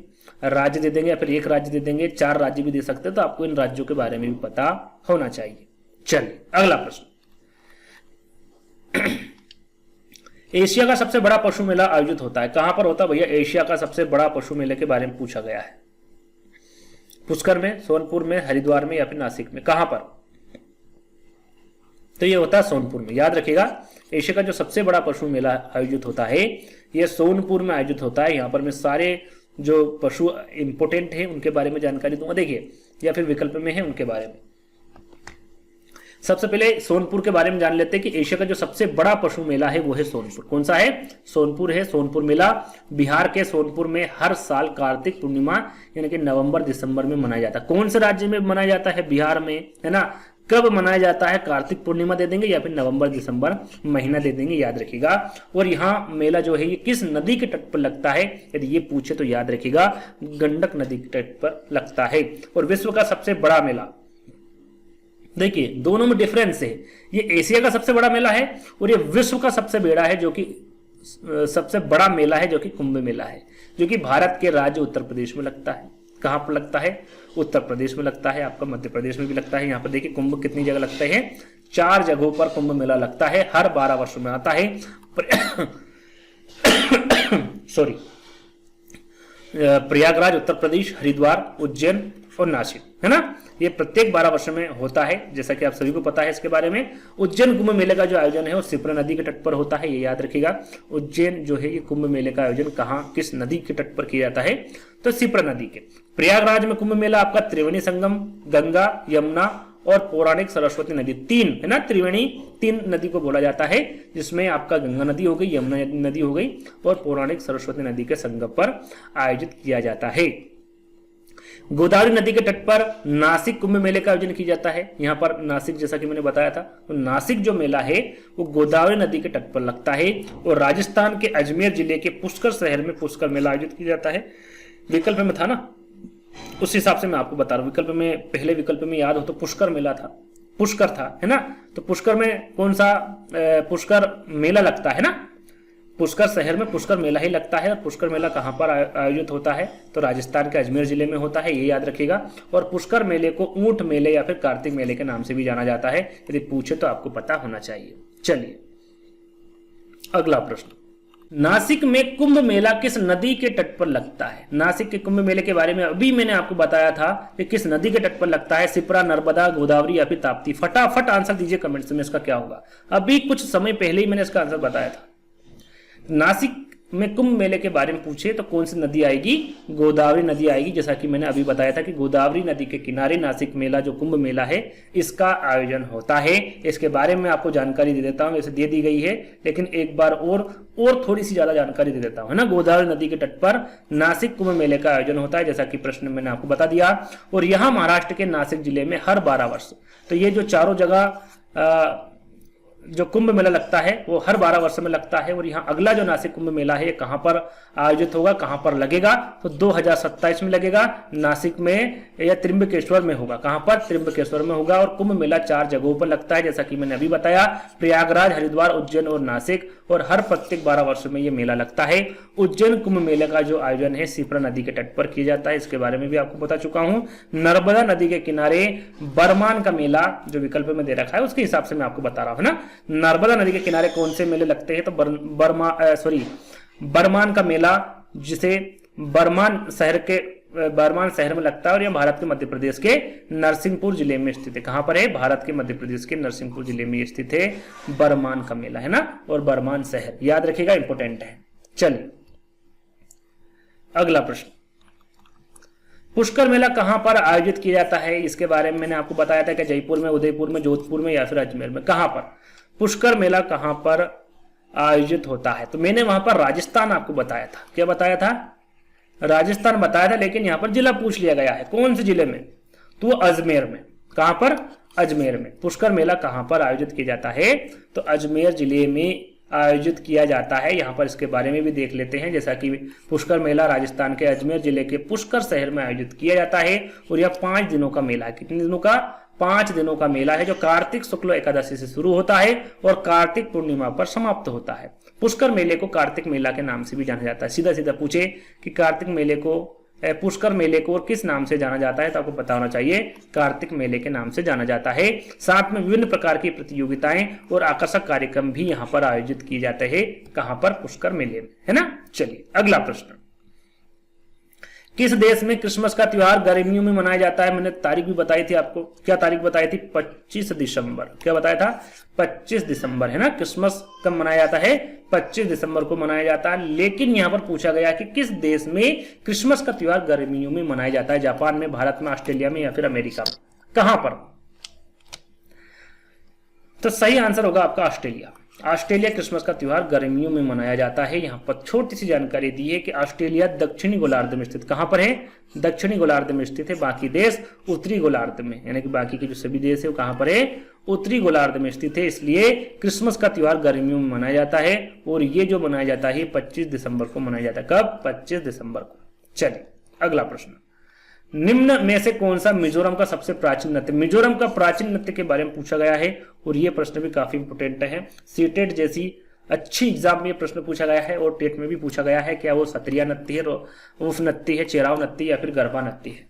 राज्य दे देंगे या फिर एक राज्य दे देंगे, 4 राज्य भी दे सकते हैं, तो आपको इन राज्यों के बारे में भी पता होना चाहिए। चलिए अगला प्रश्न, एशिया का सबसे बड़ा पशु मेला आयोजित होता है कहां पर होता है भैया? एशिया का सबसे बड़ा पशु मेले के बारे में पूछा गया है। पुष्कर में, सोनपुर में, हरिद्वार में या फिर नासिक में, कहां पर? तो ये होता है सोनपुर में। याद रखिएगा एशिया का जो सबसे बड़ा पशु मेला आयोजित होता है ये सोनपुर में आयोजित होता है। यहां पर मैं सारे जो पशु इंपोर्टेंट है उनके बारे में जानकारी दूंगा, देखिए, या फिर विकल्प में है उनके बारे में। सबसे पहले सोनपुर के बारे में जान लेते हैं कि एशिया का जो सबसे बड़ा पशु मेला है वो है सोनपुर। कौन सा है? सोनपुर है। सोनपुर मेला बिहार के सोनपुर में हर साल कार्तिक पूर्णिमा यानी कि नवंबर दिसंबर में मनाया जाता है। कौन से राज्य में मनाया जाता है? बिहार में, है ना। कब मनाया जाता है? कार्तिक पूर्णिमा दे देंगे या फिर नवंबर दिसंबर महीना दे देंगे, याद रखिएगा। और यहाँ मेला जो है ये किस नदी के तट पर लगता है? यदि ये पूछे तो याद रखिएगा गंडक नदी के तट पर लगता है। और विश्व का सबसे बड़ा मेला, देखिए दोनों में डिफरेंस है। ये एशिया का सबसे बड़ा मेला है और ये विश्व का सबसे बड़ा है जो कि सबसे बड़ा मेला है जो कि कुंभ मेला है, जो कि भारत के राज्य उत्तर प्रदेश में लगता है। कहां पर लगता है? उत्तर प्रदेश में लगता है, आपका मध्य प्रदेश में भी लगता है। यहाँ पर देखिए कुंभ कितनी जगह लगता है? 4 जगहों पर कुंभ मेला लगता है, हर 12 वर्षों में आता है। सॉरी, प्रयागराज उत्तर प्रदेश, हरिद्वार, उज्जैन और नासिक, है ना। ये प्रत्येक 12 वर्ष में होता है, जैसा कि आप सभी को पता है इसके बारे में। उज्जैन कुंभ मेले का जो आयोजन है वो शिप्रा नदी के तट पर होता है, ये याद रखिएगा। उज्जैन जो है ये कुंभ मेले का आयोजन कहाँ, किस नदी के तट पर किया जाता है? तो शिप्रा नदी के। प्रयागराज में कुंभ मेला आपका त्रिवेणी संगम, गंगा, यमुना और पौराणिक सरस्वती नदी, 3 है ना, त्रिवेणी 3 नदी को बोला जाता है, जिसमें आपका गंगा नदी हो गई, यमुना नदी हो गई और पौराणिक सरस्वती नदी के संगम पर आयोजित किया जाता है। गोदावरी नदी के तट पर नासिक कुंभ मेले का आयोजन किया जाता है। यहाँ पर नासिक, जैसा कि मैंने बताया था, तो नासिक जो मेला है वो गोदावरी नदी के तट पर लगता है। और राजस्थान के अजमेर जिले के पुष्कर शहर में पुष्कर मेला आयोजित किया जाता है। विकल्प में था ना, उस हिसाब से मैं आपको बता रहा हूँ। विकल्प में, पहले विकल्प में याद हो तो पुष्कर मेला था, पुष्कर था, है ना। तो पुष्कर में कौन सा पुष्कर मेला लगता है ना? पुष्कर शहर में पुष्कर मेला ही लगता है। और पुष्कर मेला कहाँ पर आयोजित होता है? तो राजस्थान के अजमेर जिले में होता है, ये याद रखिएगा। और पुष्कर मेले को ऊंट मेले या फिर कार्तिक मेले के नाम से भी जाना जाता है, यदि पूछे तो आपको पता होना चाहिए। चलिए अगला प्रश्न, नासिक में कुंभ मेला किस नदी के तट पर लगता है? नासिक के कुंभ मेले के बारे में अभी मैंने आपको बताया था कि किस नदी के तट पर लगता है, शिप्रा, नर्मदा, गोदावरी या फिर ताप्ती। फटाफट आंसर दीजिए कमेंट्स में, इसका क्या होगा। अभी कुछ समय पहले ही मैंने इसका आंसर बताया था। नासिक में कुंभ मेले के बारे में पूछे तो कौन सी नदी आएगी? गोदावरी नदी आएगी, जैसा कि मैंने अभी बताया था कि गोदावरी नदी के किनारे नासिक मेला जो कुंभ मेला है इसका आयोजन होता है। इसके बारे में आपको जानकारी दे देता हूं, वैसे दे दी गई है लेकिन एक बार और थोड़ी सी ज्यादा जानकारी दे देता हूं, है ना। गोदावरी नदी के तट पर नासिक कुंभ मेले का आयोजन होता है, जैसा कि प्रश्न में मैंने आपको बता दिया। और यहाँ महाराष्ट्र के नासिक जिले में हर 12 वर्ष, तो ये जो चारों जगह जो कुंभ मेला लगता है वो हर 12 वर्ष में लगता है। और यहाँ अगला जो नासिक कुंभ मेला है कहाँ पर आयोजित होगा, कहाँ पर लगेगा? तो 2027 में लगेगा, नासिक में या त्रिंबकेश्वर में होगा। कहाँ पर? त्रिंबकेश्वर में होगा। और कुंभ मेला 4 जगहों पर लगता है, जैसा कि मैंने अभी बताया, प्रयागराज, हरिद्वार, उज्जैन और नासिक। और हर प्रत्येक 12 वर्ष में ये मेला लगता है। उज्जैन कुंभ मेले का जो आयोजन है शिप्रा नदी के तट पर किया जाता है, इसके बारे में भी आपको बता चुका हूँ। नर्मदा नदी के किनारे बरमान का मेला जो विकल्प में दे रखा है उसके हिसाब से मैं आपको बता रहा हूँ ना। नर्मदा नदी के किनारे कौन से मेले लगते हैं? तो बरमान का मेला, जिसे बरमान शहर के बरमान शहर में लगता है और यह भारत के मध्य प्रदेश के नरसिंहपुर जिले में स्थित है। कहां पर है? भारत के मध्य प्रदेश के नरसिंहपुर जिले में स्थित है बरमान का मेला, है ना, और बरमान शहर याद रखिएगा, इंपोर्टेंट है। चलिए अगला प्रश्न, पुष्कर मेला कहां पर आयोजित किया जाता है? इसके बारे में मैंने आपको बताया था कि जयपुर में, उदयपुर में, जोधपुर में या फिर अजमेर में। कहां पर पुष्कर मेला कहां पर आयोजित होता है? तो मैंने वहां पर राजस्थान आपको बताया था। क्या बताया था? राजस्थान बताया था, लेकिन यहां पर जिला पूछ लिया गया है, कौन से जिले में? तो अजमेर में। कहां पर? अजमेर में। पुष्कर मेला कहां पर आयोजित किया जाता है? तो अजमेर जिले में आयोजित किया जाता है। यहां पर इसके बारे में भी देख लेते हैं, जैसा कि पुष्कर मेला राजस्थान के अजमेर जिले के पुष्कर शहर में आयोजित किया जाता है और यह 5 दिनों का मेला है। कितने दिनों का? 5 दिनों का मेला है, जो कार्तिक शुक्ल एकादशी से शुरू होता है और कार्तिक पूर्णिमा पर समाप्त होता है। पुष्कर मेले को कार्तिक मेला के नाम से भी जाना जाता है। सीधा सीधा पूछे कि कार्तिक मेले को, पुष्कर मेले को और किस नाम से जाना जाता है, तो आपको पता होना चाहिए, कार्तिक मेले के नाम से जाना जाता है। साथ में विभिन्न प्रकार की प्रतियोगिताएं और आकर्षक कार्यक्रम भी यहाँ पर आयोजित किए जाते हैं। कहां पर? पुष्कर मेले में, है ना। चलिए अगला प्रश्न, किस देश में क्रिसमस का त्योहार गर्मियों में मनाया जाता है? मैंने तारीख भी बताई थी आपको। क्या तारीख बताई थी? 25 दिसंबर। क्या बताया था? 25 दिसंबर, है ना। क्रिसमस कब मनाया जाता है? 25 दिसंबर को मनाया जाता है। लेकिन यहां पर पूछा गया कि किस देश में क्रिसमस का त्योहार गर्मियों में मनाया जाता है? जापान में, भारत में, ऑस्ट्रेलिया में या फिर अमेरिका में? कहां पर? तो सही आंसर होगा आपका ऑस्ट्रेलिया। ऑस्ट्रेलिया क्रिसमस का त्योहार गर्मियों में मनाया जाता है। यहाँ पर छोटी सी जानकारी दी है कि ऑस्ट्रेलिया दक्षिणी गोलार्ध में स्थित, कहां पर है? दक्षिणी गोलार्ध में स्थित है। बाकी देश उत्तरी गोलार्ध में, यानी कि बाकी के जो सभी देश है वो कहां पर है? उत्तरी गोलार्ध में स्थित है। इसलिए क्रिसमस का त्योहार गर्मियों में मनाया जाता है और ये जो मनाया जाता है 25 दिसंबर को मनाया जाता है। कब? 25 दिसंबर को। चलिए अगला प्रश्न, निम्न में से कौन सा मिजोरम का सबसे प्राचीन नृत्य? मिजोरम का प्राचीन नृत्य के बारे में पूछा गया है और यह प्रश्न भी काफी इंपोर्टेंट है। सीटेट जैसी अच्छी एग्जाम में प्रश्न पूछा गया है और टेट में भी पूछा गया है। क्या वो सत्रिया नृत्य है, उफ नृत्य है, चेराव नृत्य या फिर गरबा नृत्य है?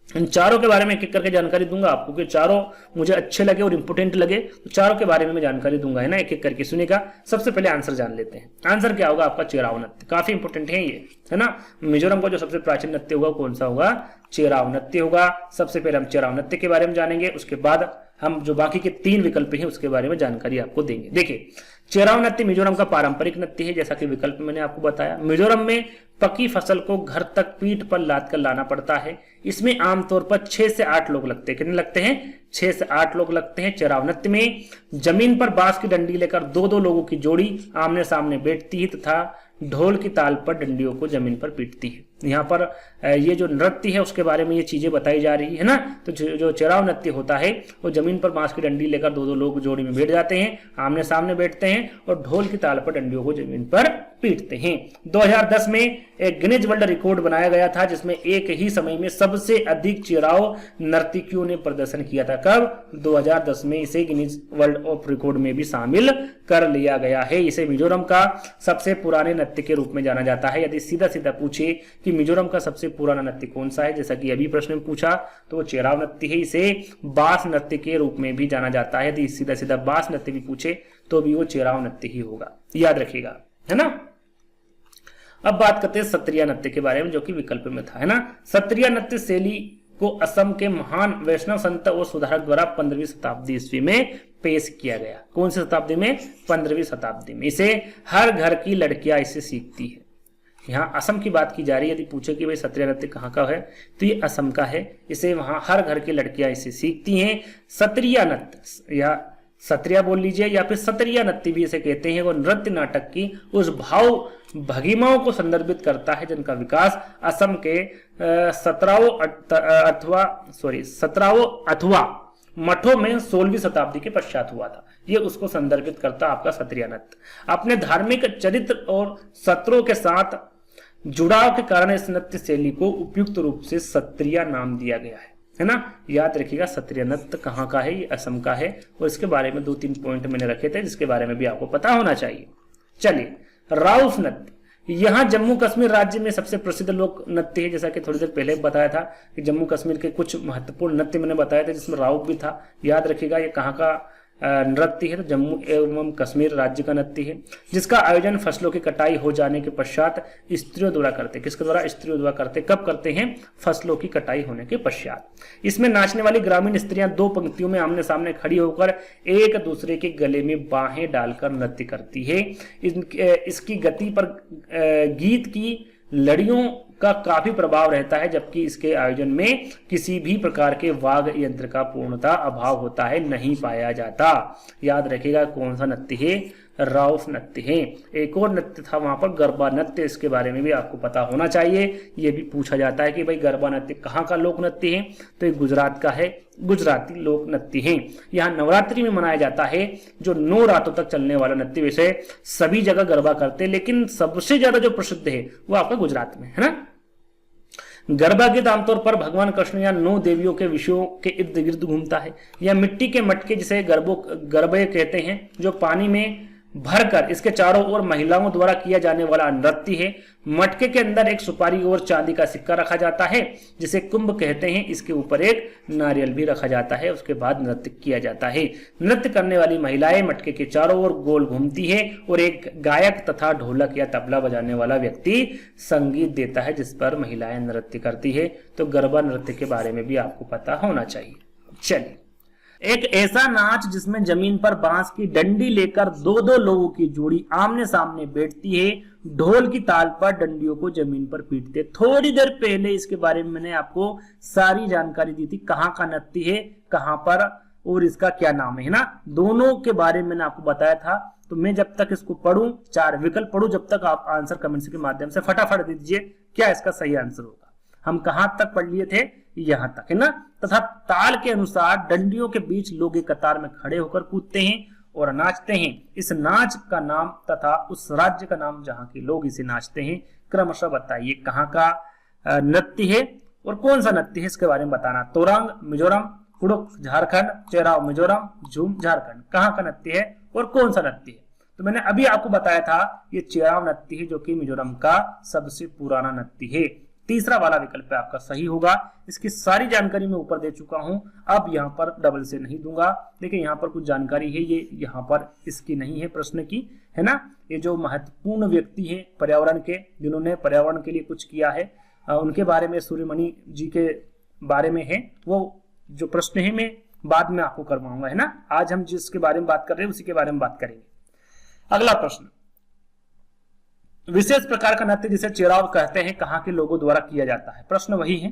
इन चारों के बारे में एक एक करके जानकारी दूंगा आपको, कि चारों मुझे अच्छे लगे और इंपोर्टेंट लगे तो चारों के बारे में मैं जानकारी दूंगा, है ना, एक एक करके सुनेगा। सबसे पहले आंसर जान लेते हैं। आंसर क्या होगा आपका? चेराव नृत्य। काफी इंपोर्टेंट है ये, है ना। मिजोरम का जो सबसे प्राचीन नृत्य होगा कौन सा होगा? चेराव नृत्य होगा। सबसे पहले हम चेराव नृत्य के बारे में जानेंगे, उसके बाद हम जो बाकी के 3 विकल्प हैं उसके बारे में जानकारी आपको देंगे। देखिए, चेराव नृत्य मिजोरम का पारंपरिक नृत्य है, जैसा कि विकल्प मैंने आपको बताया। मिजोरम में पकी फसल को घर तक पीठ पर लाद कर लाना पड़ता है। इसमें आमतौर पर 6 से 8 लोग लगते हैं। कितने लगते हैं? 6 से 8 लोग लगते हैं। चेराव नृत्य में जमीन पर बांस की डंडी लेकर 2-2 लोगों की जोड़ी आमने सामने बैठती है तथा ढोल की ताल पर डंडियों को जमीन पर पीटती है। यहाँ पर ये जो नृत्य है उसके बारे में ये चीजें बताई जा रही है ना। तो जो चेराव नृत्य होता है वो जमीन पर बांस की डंडी लेकर 2-2 लोग जोड़ी में बैठ जाते हैं, आमने सामने बैठते हैं और ढोल की ताल पर डंडियों को जमीन पर पीटते हैं। 2010 में एक गिनीज वर्ल्ड रिकॉर्ड बनाया गया था, जिसमें एक ही समय में सबसे अधिक चेराव नर्तकियों ने प्रदर्शन किया था। कब? 2010 में इसे गिनीज वर्ल्ड ऑफ रिकॉर्ड में भी शामिल कर लिया गया है। इसे मिजोरम का सबसे पुराने नृत्य के रूप में जाना जाता है। यदि सीधा सीधा पूछे कि मिजोरम का सबसे पुराना नृत्य कौन सा है, जैसा कि अभी प्रश्न में पूछा, तो वो चेराव नृत्य है। इसे बास नृत्य के रूप में भी जाना जाता है। यदि सीधा सीधा बास नृत्य भी पूछे तो भी वो चेराव नृत्य ही होगा, याद रखिएगा, है ना। अब बात करते हैं सत्रिया नृत्य के बारे में, जो कि विकल्प में था, है ना। सत्रिया नृत्य शैली को असम के महान वैष्णव संत और सुधारक द्वारा 15वीं शताब्दी ईस्वी में पेश किया गया। कौन सी शताब्दी में? 15वीं शताब्दी में। इसे हर घर की लड़कियां इसे सीखती है। यहाँ असम की बात की जा रही है। यदि पूछे कि भाई सत्रिया नृत्य कहाँ का है, तो ये असम का है। इसे वहां हर घर की लड़कियां इसे सीखती हैं। सत्रिया नृत्य या सत्रिया बोल लीजिए या फिर सत्रिया नृत्य भी इसे कहते हैं, वो नृत्य नाटक की उस भाव भंगिमाओं को संदर्भित करता है जिनका विकास असम के 17वां अथवा मठों में 16वीं शताब्दी के पश्चात हुआ था। ये उसको संदर्भित करता आपका सत्रिया नृत्य। अपने धार्मिक चरित्र और सत्रों के साथ जुड़ाव के कारण इस नृत्य शैली को उपयुक्त रूप से सत्रिया नाम दिया गया है ना। याद रखिएगा, सत्रिया नृत्य कहाँ का है? ये असम का है और इसके बारे में 2-3 पॉइंट मैंने रखे थे जिसके बारे में भी आपको पता होना चाहिए। चलिए, राउफ नृत्य यहाँ जम्मू कश्मीर राज्य में सबसे प्रसिद्ध लोक नृत्य है। जैसा कि थोड़ी देर पहले बताया था कि जम्मू कश्मीर के कुछ महत्वपूर्ण नृत्य मैंने बताया था जिसमें राउफ भी था। याद रखिएगा, ये कहाँ का नृत्य है तो जम्मू एवं कश्मीर राज्य का नृत्य है। जिसका आयोजन फसलों की कटाई हो जाने के पश्चात स्त्रियों द्वारा करते हैं। किसके द्वारा? स्त्रियों द्वारा करते। कब करते हैं? फसलों की कटाई होने के पश्चात। इसमें नाचने वाली ग्रामीण स्त्रियां 2 पंक्तियों में आमने सामने खड़ी होकर एक दूसरे के गले में बाहें डालकर नृत्य करती है। इसकी गति पर गीत की लड़ियों का काफी प्रभाव रहता है, जबकि इसके आयोजन में किसी भी प्रकार के वाद्य यंत्र का पूर्णतः अभाव होता है, नहीं पाया जाता। याद रखिएगा कौन सा नृत्य है? राउफ नृत्य है। एक और नृत्य था वहां पर गरबा नृत्य, इसके बारे में भी आपको पता होना चाहिए। ये भी पूछा जाता है कि भाई गरबा नृत्य कहाँ का लोक नृत्य है? तो ये गुजरात का है, गुजराती लोक नृत्य है। यहाँ नवरात्रि में मनाया जाता है, जो 9 रातों तक चलने वाला नृत्य। वैसे सभी जगह गरबा करते हैं, लेकिन सबसे ज्यादा जो प्रसिद्ध है वो आपका गुजरात में है ना। गरबा गीत आमतौर पर भगवान कृष्ण या 9 देवियों के विषयों के इर्द गिर्द घूमता है। यह मिट्टी के मटके जिसे गरबे कहते हैं, जो पानी में भरकर इसके चारों ओर महिलाओं द्वारा किया जाने वाला नृत्य है। मटके के अंदर एक सुपारी और चांदी का सिक्का रखा जाता है, जिसे कुंभ कहते हैं। इसके ऊपर एक नारियल भी रखा जाता है। उसके बाद नृत्य किया जाता है। नृत्य करने वाली महिलाएं मटके के चारों ओर गोल घूमती है और एक गायक तथा ढोलक या तबला बजाने वाला व्यक्ति संगीत देता है, जिस पर महिलाएं नृत्य करती है। तो गरबा नृत्य के बारे में भी आपको पता होना चाहिए। चलिए, एक ऐसा नाच जिसमें जमीन पर बांस की डंडी लेकर 2-2 लोगों की जोड़ी आमने सामने बैठती है, ढोल की ताल पर डंडियों को जमीन पर पीटते। थोड़ी देर पहले इसके बारे में मैंने आपको सारी जानकारी दी थी, कहाँ का नृत्य है, कहाँ पर और इसका क्या नाम है ना। दोनों के बारे में मैंने आपको बताया था। तो मैं जब तक इसको पढ़ूं, 4 विकल्प पढ़ूं, जब तक आप आंसर कमेंट्स के माध्यम से फटाफट दे दीजिए क्या इसका सही आंसर होगा। हम कहां तक पढ़ लिए थे? यहां तक है ना। तथा ताल के अनुसार डंडियों के बीच लोग एक कतार में खड़े होकर कूदते हैं और नाचते हैं। इस नाच का नाम तथा उस राज्य का नाम जहां के लोग इसे नाचते हैं क्रमशः बताइए कहां का नृत्य है और कौन सा नृत्य है, इसके बारे में बताना। तोरंग मिजोरम, कुडुख झारखंड, चेराव मिजोरम, झूम झारखंड। कहां का नृत्य है और कौन सा नृत्य है? तो मैंने अभी आपको बताया था ये चेराव नृत्य है, जो कि मिजोरम का सबसे पुराना नृत्य है। तीसरा वाला विकल्प आपका सही होगा। इसकी सारी जानकारी मैं ऊपर दे चुका हूं, अब यहां पर डबल से नहीं दूंगा। देखिए यहां पर कुछ जानकारी है, ये यहां पर इसकी नहीं है प्रश्न की, है ना। ये जो महत्वपूर्ण व्यक्ति है पर्यावरण के, जिन्होंने पर्यावरण के लिए कुछ किया है, उनके बारे में सूर्यमणि जी के बारे में है। वो जो प्रश्न है मैं बाद में आपको करवाऊंगा, है ना। आज हम जिसके बारे में बात कर रहे हैं उसी के बारे में बात करेंगे। अगला प्रश्न, विशेष प्रकार का नृत्य जिसे चेराव कहते हैं कहां के लोगों द्वारा किया जाता है? प्रश्न वही है,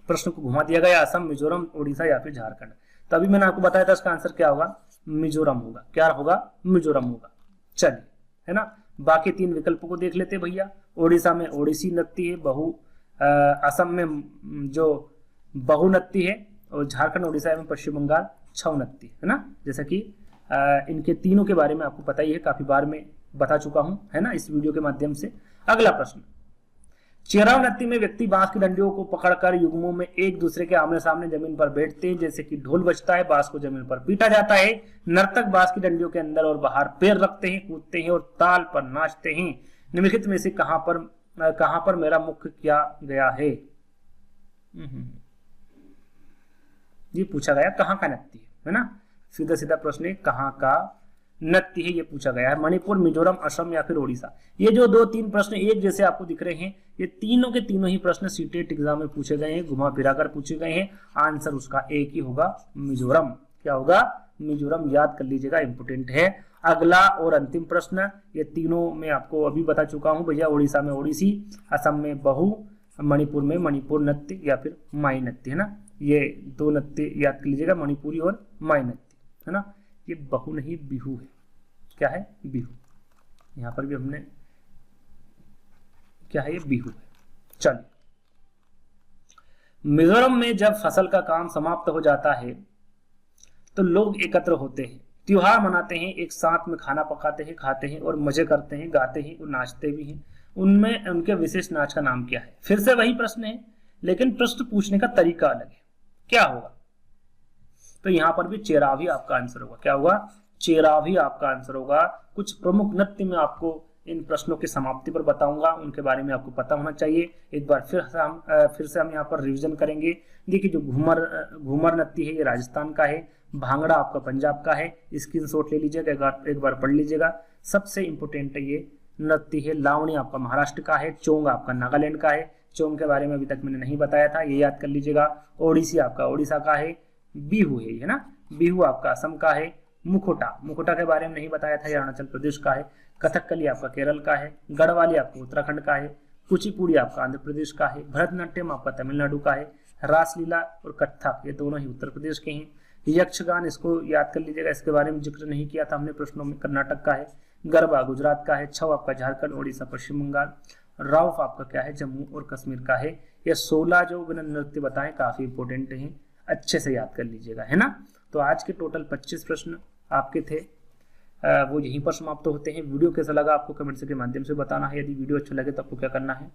प्रश्न को घुमा दिया गया, असम, मिजोरम, उड़ीसा या फिर झारखंड। तभी मैंने आपको बताया था इसका आंसर क्या होगा, मिजोरम होगा। क्या होगा? मिजोरम होगा। चलिए, है ना। बाकी 3 विकल्पों को देख लेते भैया। उड़ीसा में ओडिसी नृत्य है, असम में जो बहु नृत्य है, और झारखंड उड़ीसा एवं पश्चिम बंगाल छऊ नृत्य है ना। जैसा कि इनके तीनों के बारे में आपको पता ही है, काफी बार में बता चुका हूं, है ना, इस वीडियो के माध्यम से। अगला प्रश्न, चेराव नृत्य में व्यक्ति बांस की डंडियों को पकड़कर युग्मों में एक दूसरे के आमने सामने जमीन पर बैठते हैं। जैसे कि ढोल बजता है, बांस को जमीन पर पीटा जाता है। नर्तक बांस की डंडियों के अंदर और बाहर पैर रखते हैं, कूदते हैं और ताल पर नाचते हैं। निम्नलिखित में से कहां पर मेरा मुख्य किया गया है? ये पूछा गया कहां का नृत्य है ना। सीधा सीधा प्रश्न है, कहां का नृत्य है, ये पूछा गया है। मणिपुर, मिजोरम, असम या फिर ओडिशा। ये जो 2-3 प्रश्न एक जैसे आपको दिख रहे हैं, ये तीनों के तीनों ही प्रश्न सीटेट एग्जाम में पूछे गए हैं, घुमा फिरा कर पूछे गए हैं। आंसर उसका एक ही होगा, मिजोरम। क्या होगा? मिजोरम। याद कर लीजिएगा, इंपोर्टेंट है। अगला और अंतिम प्रश्न, ये तीनों मैं आपको अभी बता चुका हूं भैया। उड़ीसा में ओडिसी, असम में बहु, मणिपुर में मणिपुर नृत्य या फिर माई नृत्य, है ना। ये 2 नृत्य याद कर लीजिएगा, मणिपुरी और माई नृत्य, है ना। ये बहु नहीं, बिहू है। क्या है? बिहू। यहां पर भी हमने क्या है, ये बिहू है। चलिए, मिजोरम में जब फसल का काम समाप्त हो जाता है तो लोग एकत्र होते हैं, त्योहार मनाते हैं, एक साथ में खाना पकाते हैं, खाते हैं और मजे करते हैं, गाते हैं और नाचते भी हैं। उनमें उनके विशेष नाच का नाम क्या है? फिर से वही प्रश्न है, लेकिन प्रश्न पूछने का तरीका अलग है। क्या होगा? तो यहां पर भी चेराव ही आपका आंसर होगा। क्या होगा? चेराव ही आपका आंसर होगा। कुछ प्रमुख नृत्य में आपको इन प्रश्नों की समाप्ति पर बताऊंगा, उनके बारे में आपको पता होना चाहिए। एक बार फिर से हम यहाँ पर रिवीजन करेंगे। देखिए, जो घूमर नृत्य है ये राजस्थान का है। भांगड़ा आपका पंजाब का है, स्क्रीनशॉट ले लीजिएगा, एक बार पढ़ लीजिएगा। सबसे इंपॉर्टेंट है ये नृत्य है। लावणी आपका महाराष्ट्र का है, चोंग आपका नागालैंड का है, चोंग के बारे में अभी तक मैंने नहीं बताया था, ये याद कर लीजिएगा। ओडिसी आपका ओडिशा का है, बिहू है ना, बिहू आपका असम का है, मुखोटा, मुखोटा के बारे में नहीं बताया था, ये अरुणाचल प्रदेश का है। कथकली आपका केरल का है, गढ़वाली आपका उत्तराखंड का है, कुचिपुड़ी आपका आंध्र प्रदेश का है, भरतनाट्यम आपका तमिलनाडु का है, रासलीला और कथक ये दोनों ही उत्तर प्रदेश के हैं। यक्षगान इसको याद कर लीजिएगा, इसके बारे में जिक्र नहीं किया था हमने प्रश्नों में, कर्नाटक का है। गरबा गुजरात का है, छऊ आपका झारखंड, ओडिशा, पश्चिम बंगाल। राउफ आपका क्या है, जम्मू और कश्मीर का है। ये 16 जो मैंने नृत्य बताए काफी इंपॉर्टेंट हैं, अच्छे से याद कर लीजिएगा, है ना। तो आज के टोटल 25 प्रश्न आपके थे, वो यहीं पर समाप्त होते हैं। वीडियो कैसा लगा आपको कमेंट्स के माध्यम से बताना है। यदि वीडियो अच्छा लगे तो आपको क्या करना है,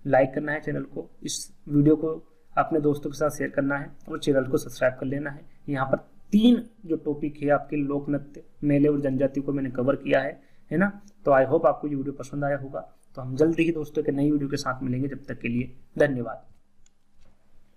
लाइक करना है चैनल को, इस वीडियो को अपने दोस्तों के साथ शेयर करना है और चैनल को सब्सक्राइब कर लेना है। यहाँ पर 3 जो टॉपिक है आपके लोक नृत्य, मेले और जनजाति को मैंने कवर किया है ना। तो आई होप आपको ये वीडियो पसंद आया होगा। तो हम जल्दी ही दोस्तों के नई वीडियो के साथ मिलेंगे, जब तक के लिए धन्यवाद।